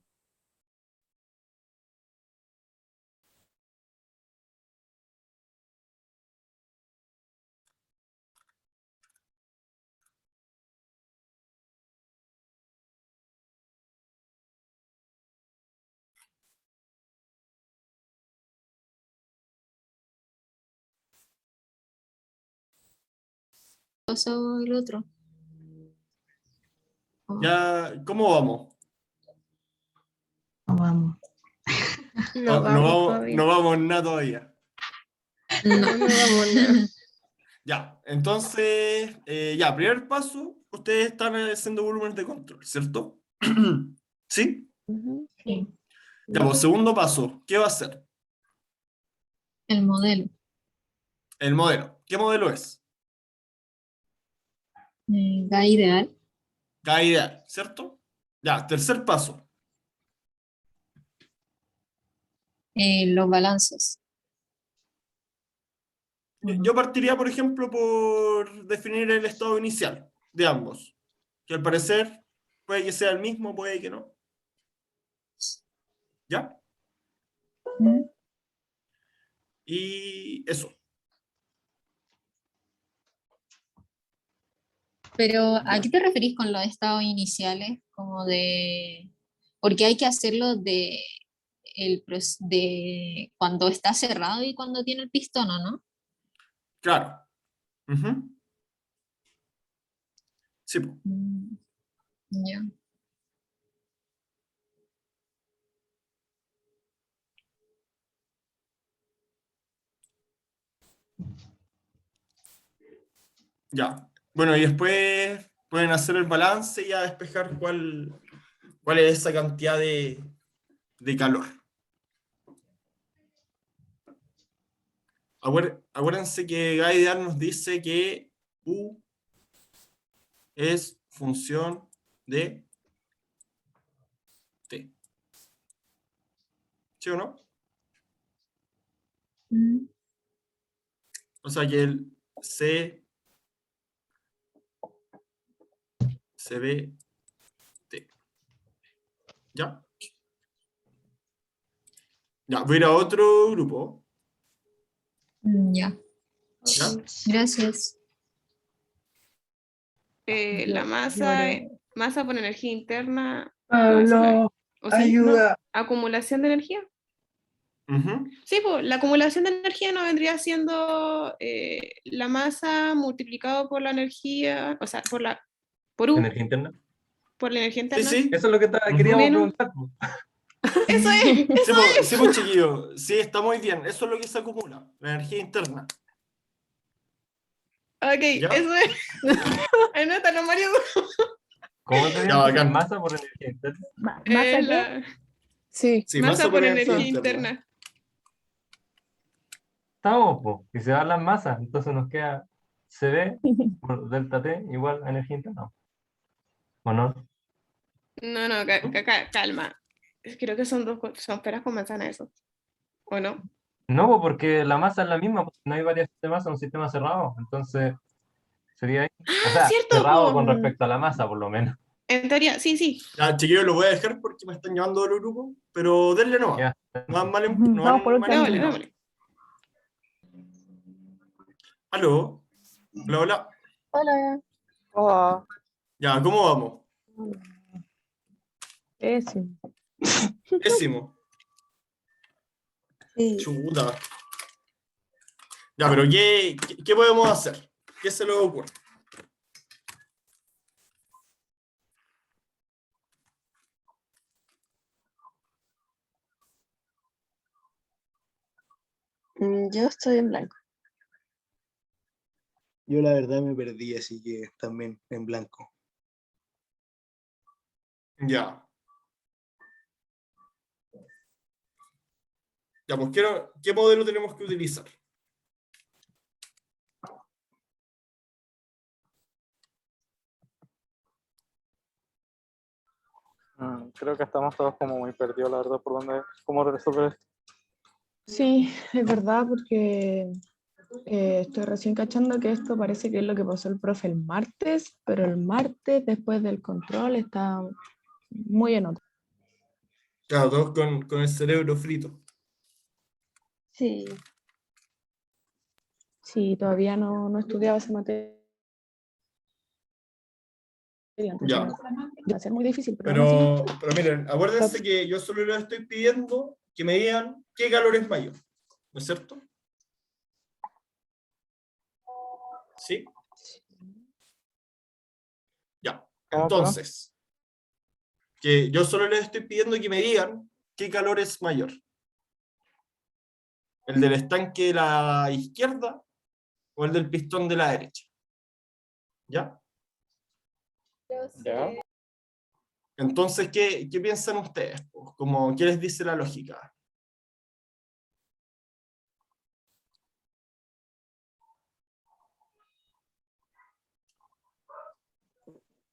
Pasó el otro. Ya, ¿cómo vamos? Vamos. No, No vamos todavía. no vamos nada todavía. No, no vamos nada. Ya, entonces, ya, primer paso, ustedes están haciendo volúmenes de control, ¿cierto? ¿Sí? Sí. Ya, pues, segundo paso, ¿qué va a hacer? El modelo. El modelo. ¿Qué modelo es? Da ideal. Cada ideal, ¿cierto? Ya, tercer paso. Los balances. Yo partiría, por ejemplo, por definir el estado inicial de ambos, que al parecer puede que sea el mismo, puede que no. ¿Ya? Y eso. Pero, ¿a qué te referís con los estados iniciales? Como de... Porque hay que hacerlo de cuando está cerrado y cuando tiene el pistón, ¿o no? Claro. Ujú. Sí, po. Ya. Ya. Bueno, y después pueden hacer el balance y ya despejar cuál es esa cantidad de calor. Acuérdense que Gaidear nos dice que U es función de T. ¿Sí o no? O sea que el se ve T. ¿Ya? Ya, voy a ir a otro grupo. Ya. ¿Ya? Gracias. La masa por energía interna. Aló, ¿O sí? ayuda. ¿No? ¿Acumulación de energía? Ujú. Sí, pues la acumulación de energía no vendría siendo la masa multiplicado por la energía, o sea, por U, Energía interna. por la energía Sí, interna. sí. Eso es lo que Ujú. queríamos Menos. preguntar, po. Eso es, Sí, eso pues, es. sí, pues, chiquillo. Sí, está muy bien. Eso es lo que se acumula, la energía interna. Ok, ¿Ya? eso es. Anótalo, Mario. ¿Cómo se Ya, llama? bacán. Masa por energía interna. ¿Masa Eh, qué? la Sí, Sí, masa por energía interna. interna. Estamos, po. Y se van las masas, entonces nos queda CB por delta T igual a energía interna. ¿O no? No, calma. Creo que son peras con manzana eso. ¿O no? No, po, porque la masa es la misma, pues, no hay variación de masa en un sistema cerrado. Entonces sería ahí. O sea, ¿Cierto, cerrado po? con respecto a la masa, por lo menos. En teoría, sí, sí. Ya, chiquillos, lo voy a dejar porque me están llevando del grupo, pero denle nomás. Ya. No van mal, no Vamos por van el mal camino. Démosle, encaminados. démosle. Aló. Hola, hola. Hola. Oh, Ya, ¿cómo vamos? Pésimo. Pésimo. Sí. Chuta. Ya, pero ¿qué podemos hacer? ¿Qué se les ocurre? Yo estoy en blanco. Yo la verdad me perdí, así que también en blanco. Ya. Ya, pues, ¿qué modelo tenemos que utilizar? Creo que estamos todos como muy perdidos, la verdad, por dónde, cómo resolver esto. Sí, es verdad, porque estoy recién cachando que esto parece que es lo que pasó el profe el martes, pero el martes después del control está muy en otra. Claro, todos con el cerebro frito. Sí. Sí, todavía no estudiaba esa materia, entonces Ya. va a ser muy difícil, pero aún así, Pero miren, acuérdense que yo solo les estoy pidiendo que me digan qué calor es mayor. ¿No es cierto? ¿Sí? Ya. Entonces, que yo solo les estoy pidiendo que me digan qué calor es mayor. ¿El del estanque de la izquierda o el del pistón de la derecha? ¿Ya? Ya. Entonces, ¿qué piensan ustedes? Pues, como, ¿qué les dice la lógica?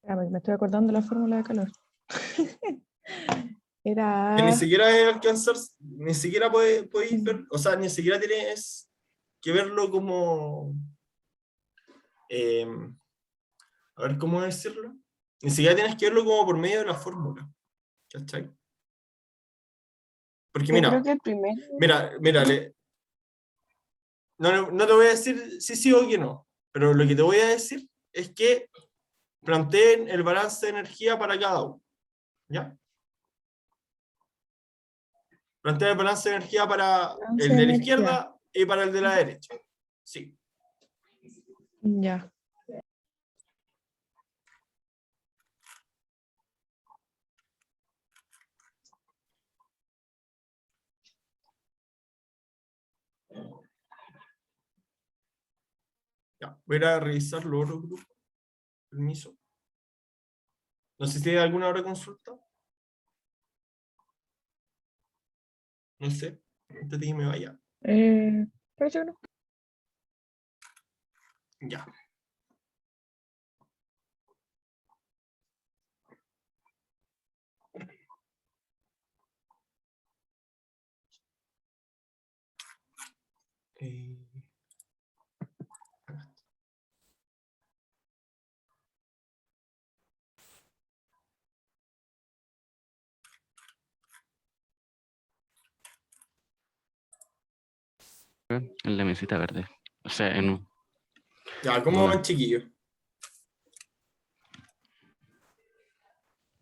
me estoy acordando de la fórmula de calor. Que ni Era, siquiera es alcanzar, ni siquiera podéis ver, o sea, ni siquiera tienes que verlo como, a ver cómo decirlo, ni siquiera tienes que verlo como por medio de la fórmula, ¿cachai? Porque Yo creo mira, que el primero. no te voy a decir si sí o que no, pero lo que te voy a decir es que planteen el balance de energía para cada uno, ¿ya? Planteen el balance de energía para balance el de de la energía. izquierda y para el de la derecha, sí. Ya. Ya, voy a ir a revisar los otros grupos. Permiso. No sé si hay alguna hora de consulta. No sé. Antes de que me vaya. Parece que no. Ya. Eh, En la mesita verde. O sea, en un... Ya, ¿cómo van, volante. chiquillos?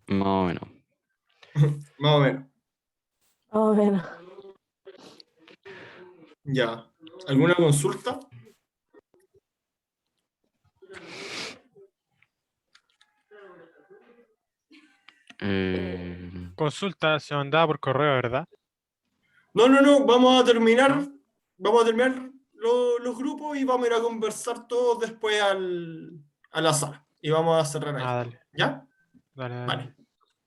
Más o menos. Más o menos. oh, bueno. Ya. ¿Alguna consulta? Consulta se mandaba por correo, ¿verdad? No. Vamos a terminar. Vamos a terminar los grupos y vamos a ir a conversar todos después a la sala. Y vamos a cerrar ahí. Dale. ¿Ya? Dale. Vale.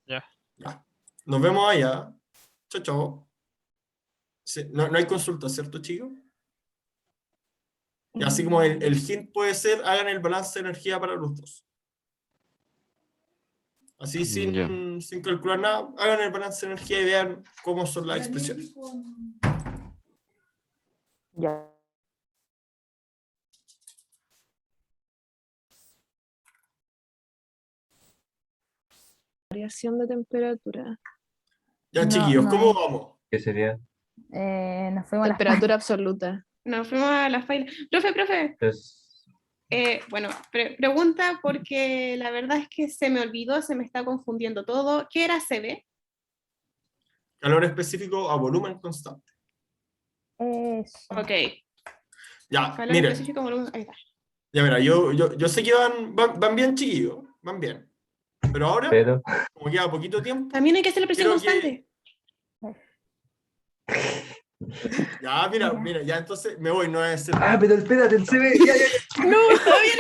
Ya. Ya. Nos vemos allá. Chao, chao. Sí, no hay consulta, ¿cierto, chicos? Y así como el hint puede ser, hagan el balance de energía para los dos. Así Ya. sin calcular nada, hagan el balance de energía y vean cómo son las expresiones. Ya. variación de temperatura. Ya, No, chiquillos, no ¿cómo es. vamos? ¿Qué sería? Nos fuimos a las Temperatura absoluta. Nos fuimos a la faila. Profe. Pues, Bueno, pregunta porque la verdad es que se me olvidó, se me está confundiendo todo. ¿Qué era CB? Calor específico a volumen constante. Eso. Ok. Ya, Calor miren. específico, volumen. Ahí está. Ya, mira, yo sé que van bien, chiquillos. Van bien. Pero ahora, pero, como queda poquito tiempo, También hay que hacer la presión quiero que... constante. Ya, mira, ya entonces me voy, no es el... pero espérate, el CB, ya. No, está bien.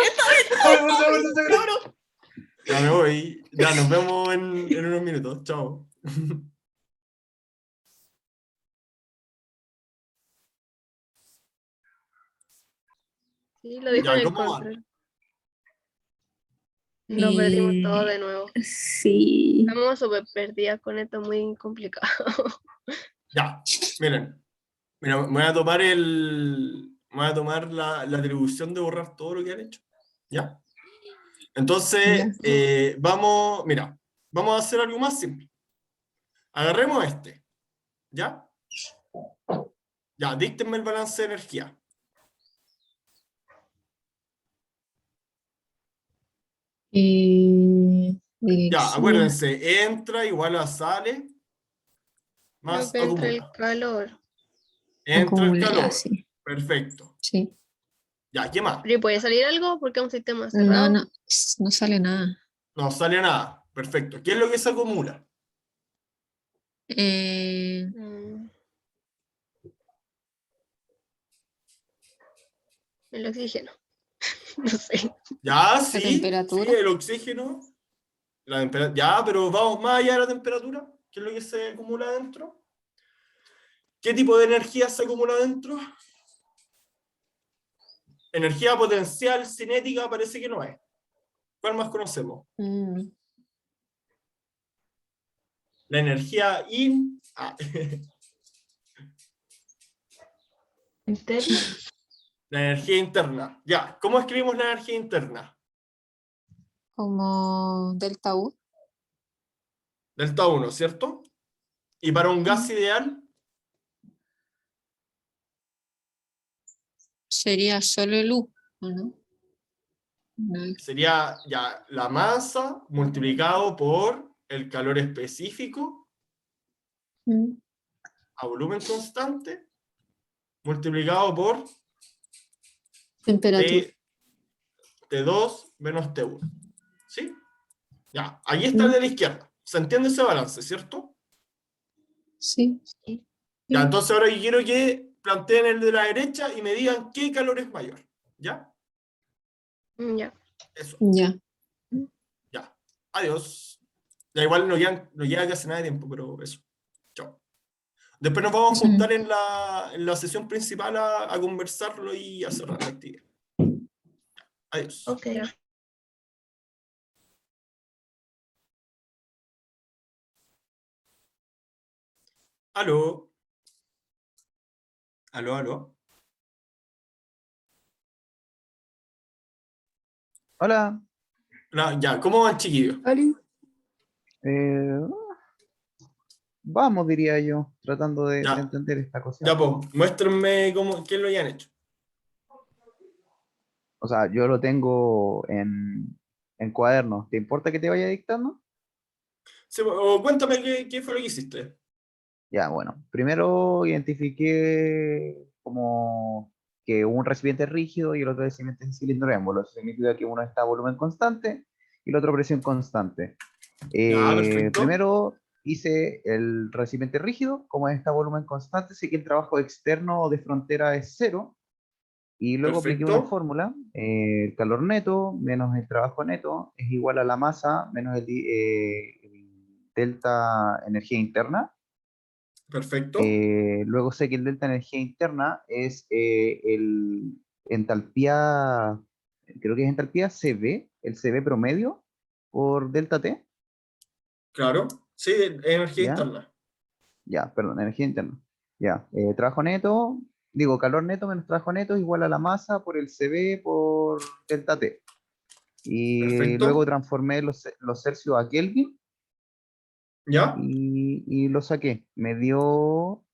Ya me voy. Ya, nos vemos en unos minutos. Chao. Sí, lo dijo Ya, en el ¿cómo van? control. Lo perdimos todo de nuevo. Sí. Estamos súper perdidas con esto, muy complicado. Ya, miren. Mira, me voy a tomar la atribución de borrar todo lo que han hecho. ¿Ya? Entonces, vamos a hacer algo más simple. Agarremos este. ¿Ya? Ya, díctenme el balance de energía. Ya, Energía acuérdense, entra igual a sale Creo más que entra el acumula. calor. Entra el acumula, ya, calor. sí. Perfecto. Sí. Ya, ¿qué más? ¿Pero puede salir algo? Porque es un sistema No, cerrado. no sale nada. No sale nada. Perfecto. ¿Qué es lo que se acumula? Mm. El oxígeno. No sé. Ya, La sí, temperatura. el oxígeno. Ya, pero vamos más allá de la temperatura. ¿Qué es lo que se acumula dentro? ¿Qué tipo de energía se acumula dentro? Energía potencial cinética parece que no es. ¿Cuál más conocemos? La energía ¿Interno? La energía interna. Ya, ¿cómo escribimos la energía interna? Como delta U. Delta 1, ¿cierto? Y para un gas ideal, Sería solo el U, ¿o no? No. sería ya la masa multiplicado por el calor específico a volumen constante multiplicado por Temperatura. T2 menos T1. ¿Sí? Ya, ahí está el de la izquierda. ¿Se entiende ese balance, cierto? Sí. Ya, entonces ahora yo quiero que planteen el de la derecha y me digan qué calor es mayor. ¿Ya? Ya. Eso. Ya. Ya. Adiós. Ya igual no queda casi nada de tiempo, pero eso. Chao. Después nos vamos a juntar en la sesión principal a conversarlo y a cerrar la actividad. Adiós. Ok. Aló. Aló. Hola. Ya, ¿cómo van, chiquillos? Vamos, diría yo, tratando de Ya. entender esta cosa. Ya, pues, muéstrenme qué lo hayan hecho. O sea, yo lo tengo en cuadernos. ¿Te importa que te vaya dictando? Sí, o cuéntame qué fue lo que hiciste. Ya, bueno. Primero identifiqué como que un recipiente rígido y el otro recipiente es cilindro émbolo. Eso significa que uno está a volumen constante y el otro presión constante. Ya, perfecto. Primero hice el recipiente rígido, como está a volumen constante, sé que el trabajo externo de frontera es 0. Y luego apliqué una Perfecto. fórmula, el calor neto menos el trabajo neto es igual a la masa menos el delta energía interna. Perfecto. Luego sé que el delta energía interna es el entalpía, creo que es entalpía CB, el CB promedio por delta T. Claro. Sí, energía ¿Ya? interna. Ya, perdón, energía interna. Ya, trabajo neto, digo, calor neto menos trabajo neto es igual a la masa por el CB por delta T. Y Perfecto. luego transformé los Celsius a Kelvin ¿Ya? y lo saqué. Me dio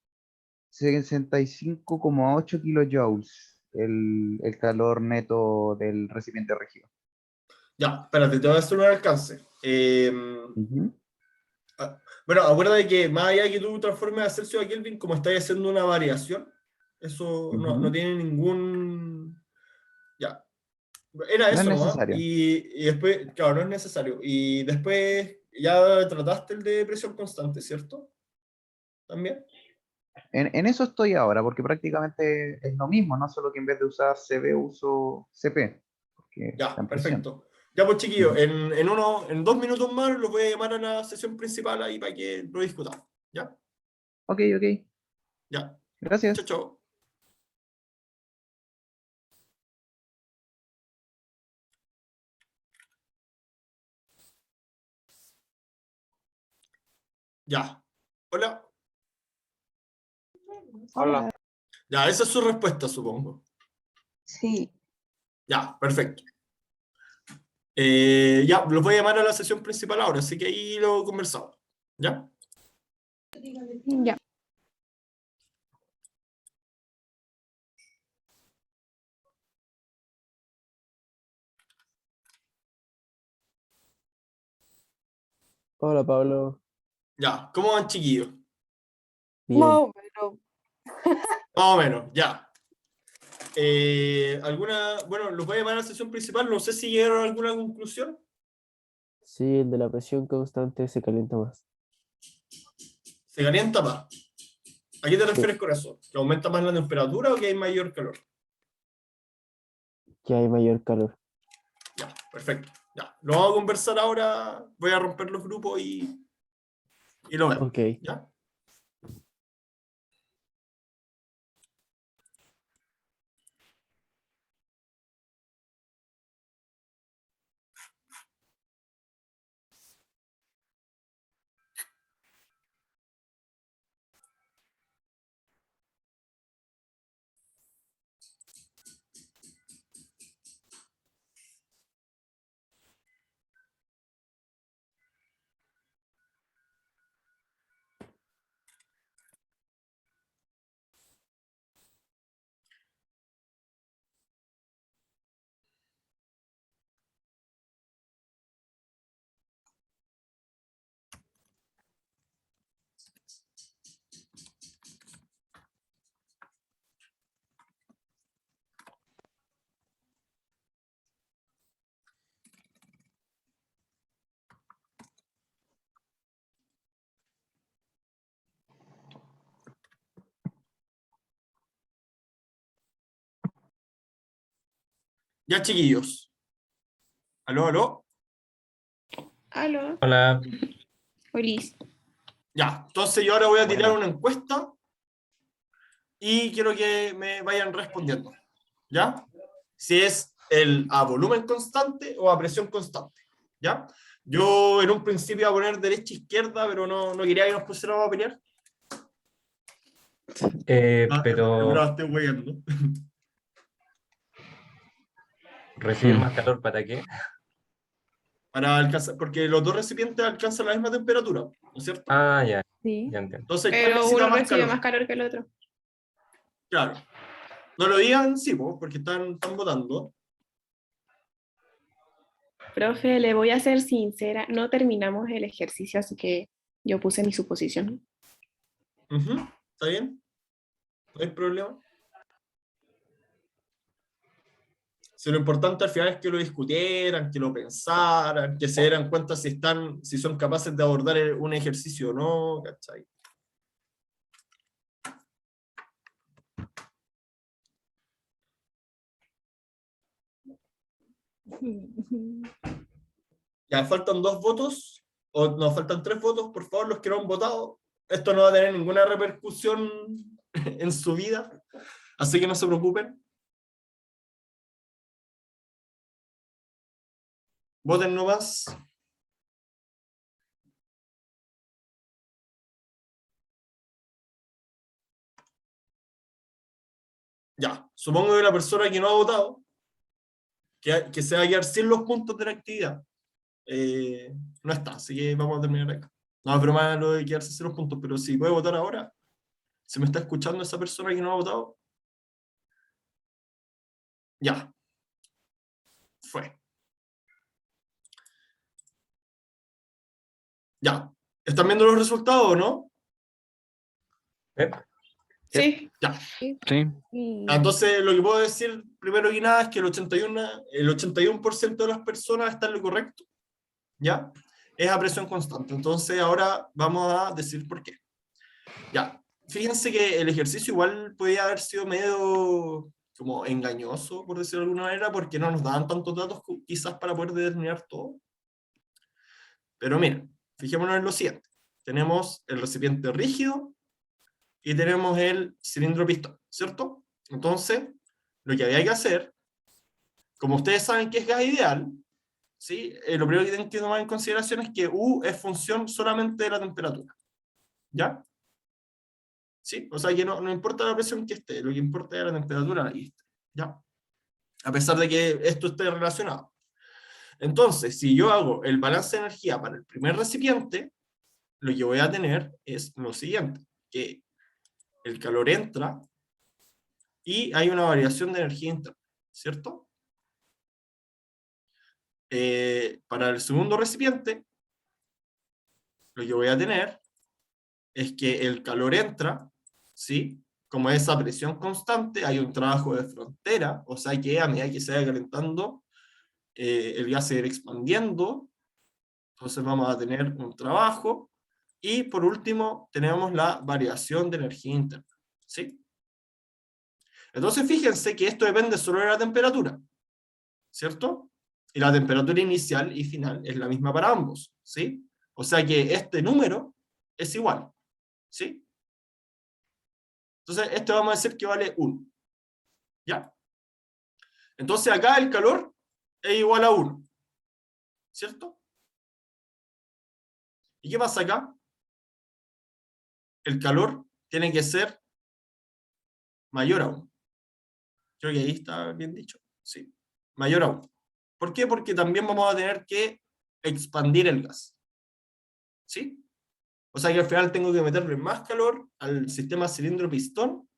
65,8 kilojoules el calor neto del recipiente rígido. Ya, espérate, te voy a hacer un alcance. Ujú. Bueno, acuérdate que más allá de que tú transformes a Celsius a Kelvin, como estás haciendo una variación, eso no Ujú. tiene ningún... Ya, era No es eso nomás. necesario. Y después, claro, no es necesario. Y después ya trataste el de presión constante, ¿cierto? También. En eso estoy ahora, porque prácticamente es lo mismo, no solo que en vez de usar CB uso CP, porque está Ya, en presión. perfecto. Ya pues chiquillos, Ujú. en 2 minutos más los voy a llamar a la sesión principal ahí para que lo discutamos. ¿Ya? Ok, ok. Ya. Gracias. Chao, chao. Ya. Hola. Hola. Ya, esa es su respuesta, supongo. Sí. Ya, perfecto. Ya, los voy a llamar a la sesión principal ahora, así que ahí lo conversamos. ¿Ya? Ya. Hola, Pablo. Ya, ¿cómo van, chiquillos? Bien. Más o menos. Más o menos, ya. Bueno, los voy a llamar a la sesión principal, no sé si llegaron a alguna conclusión. Sí, el de la presión constante se calienta más. Se calienta más. ¿A qué te Sí, refieres con eso? ¿Que aumenta más la temperatura o que hay mayor calor? que hay mayor calor. Ya, perfecto. Ya, lo vamos a conversar ahora. Voy a romper los grupos y lo vemos. Ok. ¿Ya? Ya, chiquillos. ¿Aló, aló? Aló. Hola. Olis. Ya, entonces yo ahora voy a tirar Bueno. una encuesta y quiero que me vayan respondiendo. ¿Ya? Si es a volumen constante o a presión constante. ¿Ya? Yo en un principio iba a poner derecha-izquierda, pero no quería que nos pusiéramos a pelear. En Pero verdad estoy hueando. recibir más calor, ¿para qué? Para alcanzar, porque los dos recipientes alcanzan la misma temperatura, ¿no es cierto? Ah, ya, Sí. ya entiendo. Entonces, ¿cuál Pero necesita uno más recibe calor? más calor que el otro. Claro. No lo digan, sí, porque están votando. Profe, le voy a ser sincera, no terminamos el ejercicio, así que yo puse mi suposición. ¿Está bien? No hay problema. Si lo importante al final es que lo discutieran, que lo pensaran, que se dieran cuenta si son capaces de abordar un ejercicio o no, ¿cachai? Ya faltan 2 votos, o nos faltan 3 votos, por favor, los que no han votado. Esto no va a tener ninguna repercusión en su vida, así que no se preocupen. Voten nomás. Ya, supongo que la persona que no ha votado, que se va a quedar sin los puntos de la actividad, no está, así que vamos a terminar acá. No, es broma lo de quedarse 0 puntos, pero si puede votar ahora, ¿se me está escuchando esa persona que no ha votado? Ya. Fue. Ya. ¿Están viendo los resultados o no? Sí. Ya. Sí. Entonces, lo que puedo decir primero que nada es que el 81% de las personas está en lo correcto. ¿Ya? Es a presión constante. Entonces, ahora vamos a decir por qué. Ya. Fíjense que el ejercicio igual podía haber sido medio como engañoso, por decirlo de alguna manera, porque no nos daban tantos datos quizás para poder determinar todo. Pero miren, fijémonos en lo siguiente. Tenemos el recipiente rígido y tenemos el cilindro pistón, ¿cierto? Entonces, lo que había que hacer, como ustedes saben que es gas ideal, ¿sí? Lo primero que tienen que tomar en consideración es que U es función solamente de la temperatura. ¿Ya? ¿Sí? O sea que no importa la presión que esté, lo que importa es la temperatura ahí esté. ¿Ya? A pesar de que esto esté relacionado. Entonces, si yo hago el balance de energía para el primer recipiente, lo que voy a tener es lo siguiente, que el calor entra y hay una variación de energía interna, ¿cierto? Para el segundo recipiente, lo que voy a tener es que el calor entra, ¿sí? Como esa presión constante, hay un trabajo de frontera, o sea que a medida que se vaya calentando, el gas se va a ir expandiendo, entonces vamos a tener un trabajo, y por último tenemos la variación de energía interna, ¿sí? Entonces fíjense que esto depende solo de la temperatura, ¿cierto? Y la temperatura inicial y final es la misma para ambos, ¿sí? O sea que este número es igual, ¿sí? Entonces esto vamos a decir que vale 1, ¿ya? Entonces acá el calor es igual a 1, ¿cierto? ¿Y qué pasa acá? El calor tiene que ser mayor a 1. Creo que ahí está bien dicho. Sí, mayor a 1. ¿Por qué? Porque también vamos a tener que expandir el gas. ¿Sí? O sea que al final tengo que meterle más calor al sistema cilindro-pistón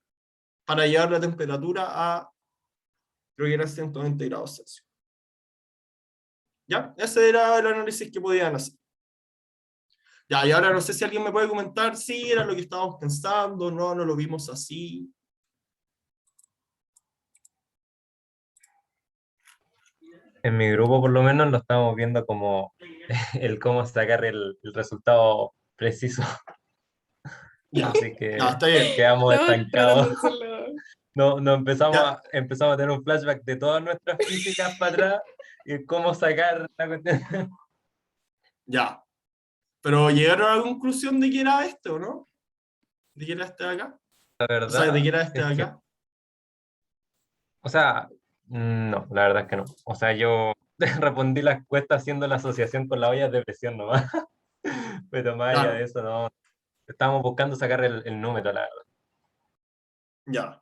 para llevar la temperatura a, creo que era 120 grados Celsius. ¿Ya? Ese era el análisis que podían hacer. Ya, y ahora no sé si alguien me puede comentar si era lo que estábamos pensando, no lo vimos así. En mi grupo por lo menos lo estamos viendo como el cómo sacar el resultado preciso. Ya, Así que ya, está bien. quedamos Estamos estancados. tratando de hacerlo. No empezamos Ya. empezamos a tener un flashback de todas nuestras físicas para atrás y cómo sacar la cuestión. Ya. Pero llegaron a la conclusión de que era este, ¿o no? ¿De que era este de acá? La O sea, ¿de verdad que era este de es que, acá? o sea, no, la verdad es que no. O sea, yo respondí la encuesta haciendo la asociación con la olla de presión nomás. Pero más allá Claro, de eso, no. Estábamos buscando sacar el número, la verdad. ya.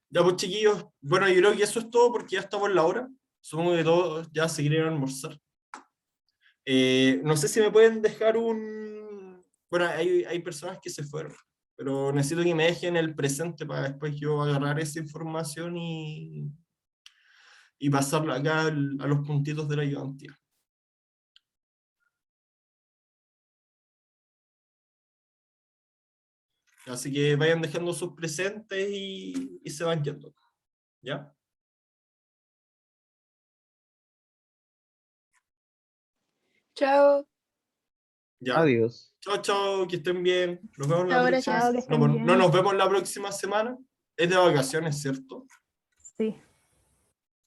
Ya, pues chiquillos, bueno, yo creo que eso es todo porque ya estamos en la hora. Supongo que todos ya se quieren almorzar. No sé si me pueden dejar un... Bueno, hay personas que se fueron, pero necesito que me dejen el presente para después yo agarrar esa información y pasarla acá a los puntitos de la ayudantía. Así que vayan dejando sus presentes y se van yendo. ¿Ya? Chao. Ya. Adiós. Chao, chao, que estén bien. Nos vemos la Chao, próxima. gracias. que estén No, bien. no nos vemos la próxima semana. Es de vacaciones, ¿cierto? Sí.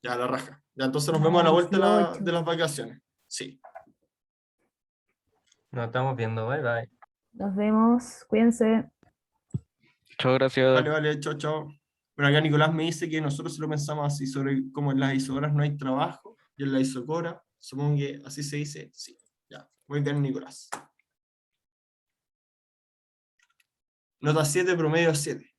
Ya, la raja. Ya, entonces nos Ya, vemos a la vuelta de 18. de las vacaciones. Sí. Nos estamos viendo, bye bye. Nos vemos. Cuídense. Muchas gracias. Vale, vale, chao, chao. Bueno, acá Nicolás me dice que nosotros se lo pensamos así, sobre cómo en las isohoras no hay trabajo, y en la isocora, supongo que así se dice, sí. Ya, muy bien, Nicolás. Nota 7, promedio 7.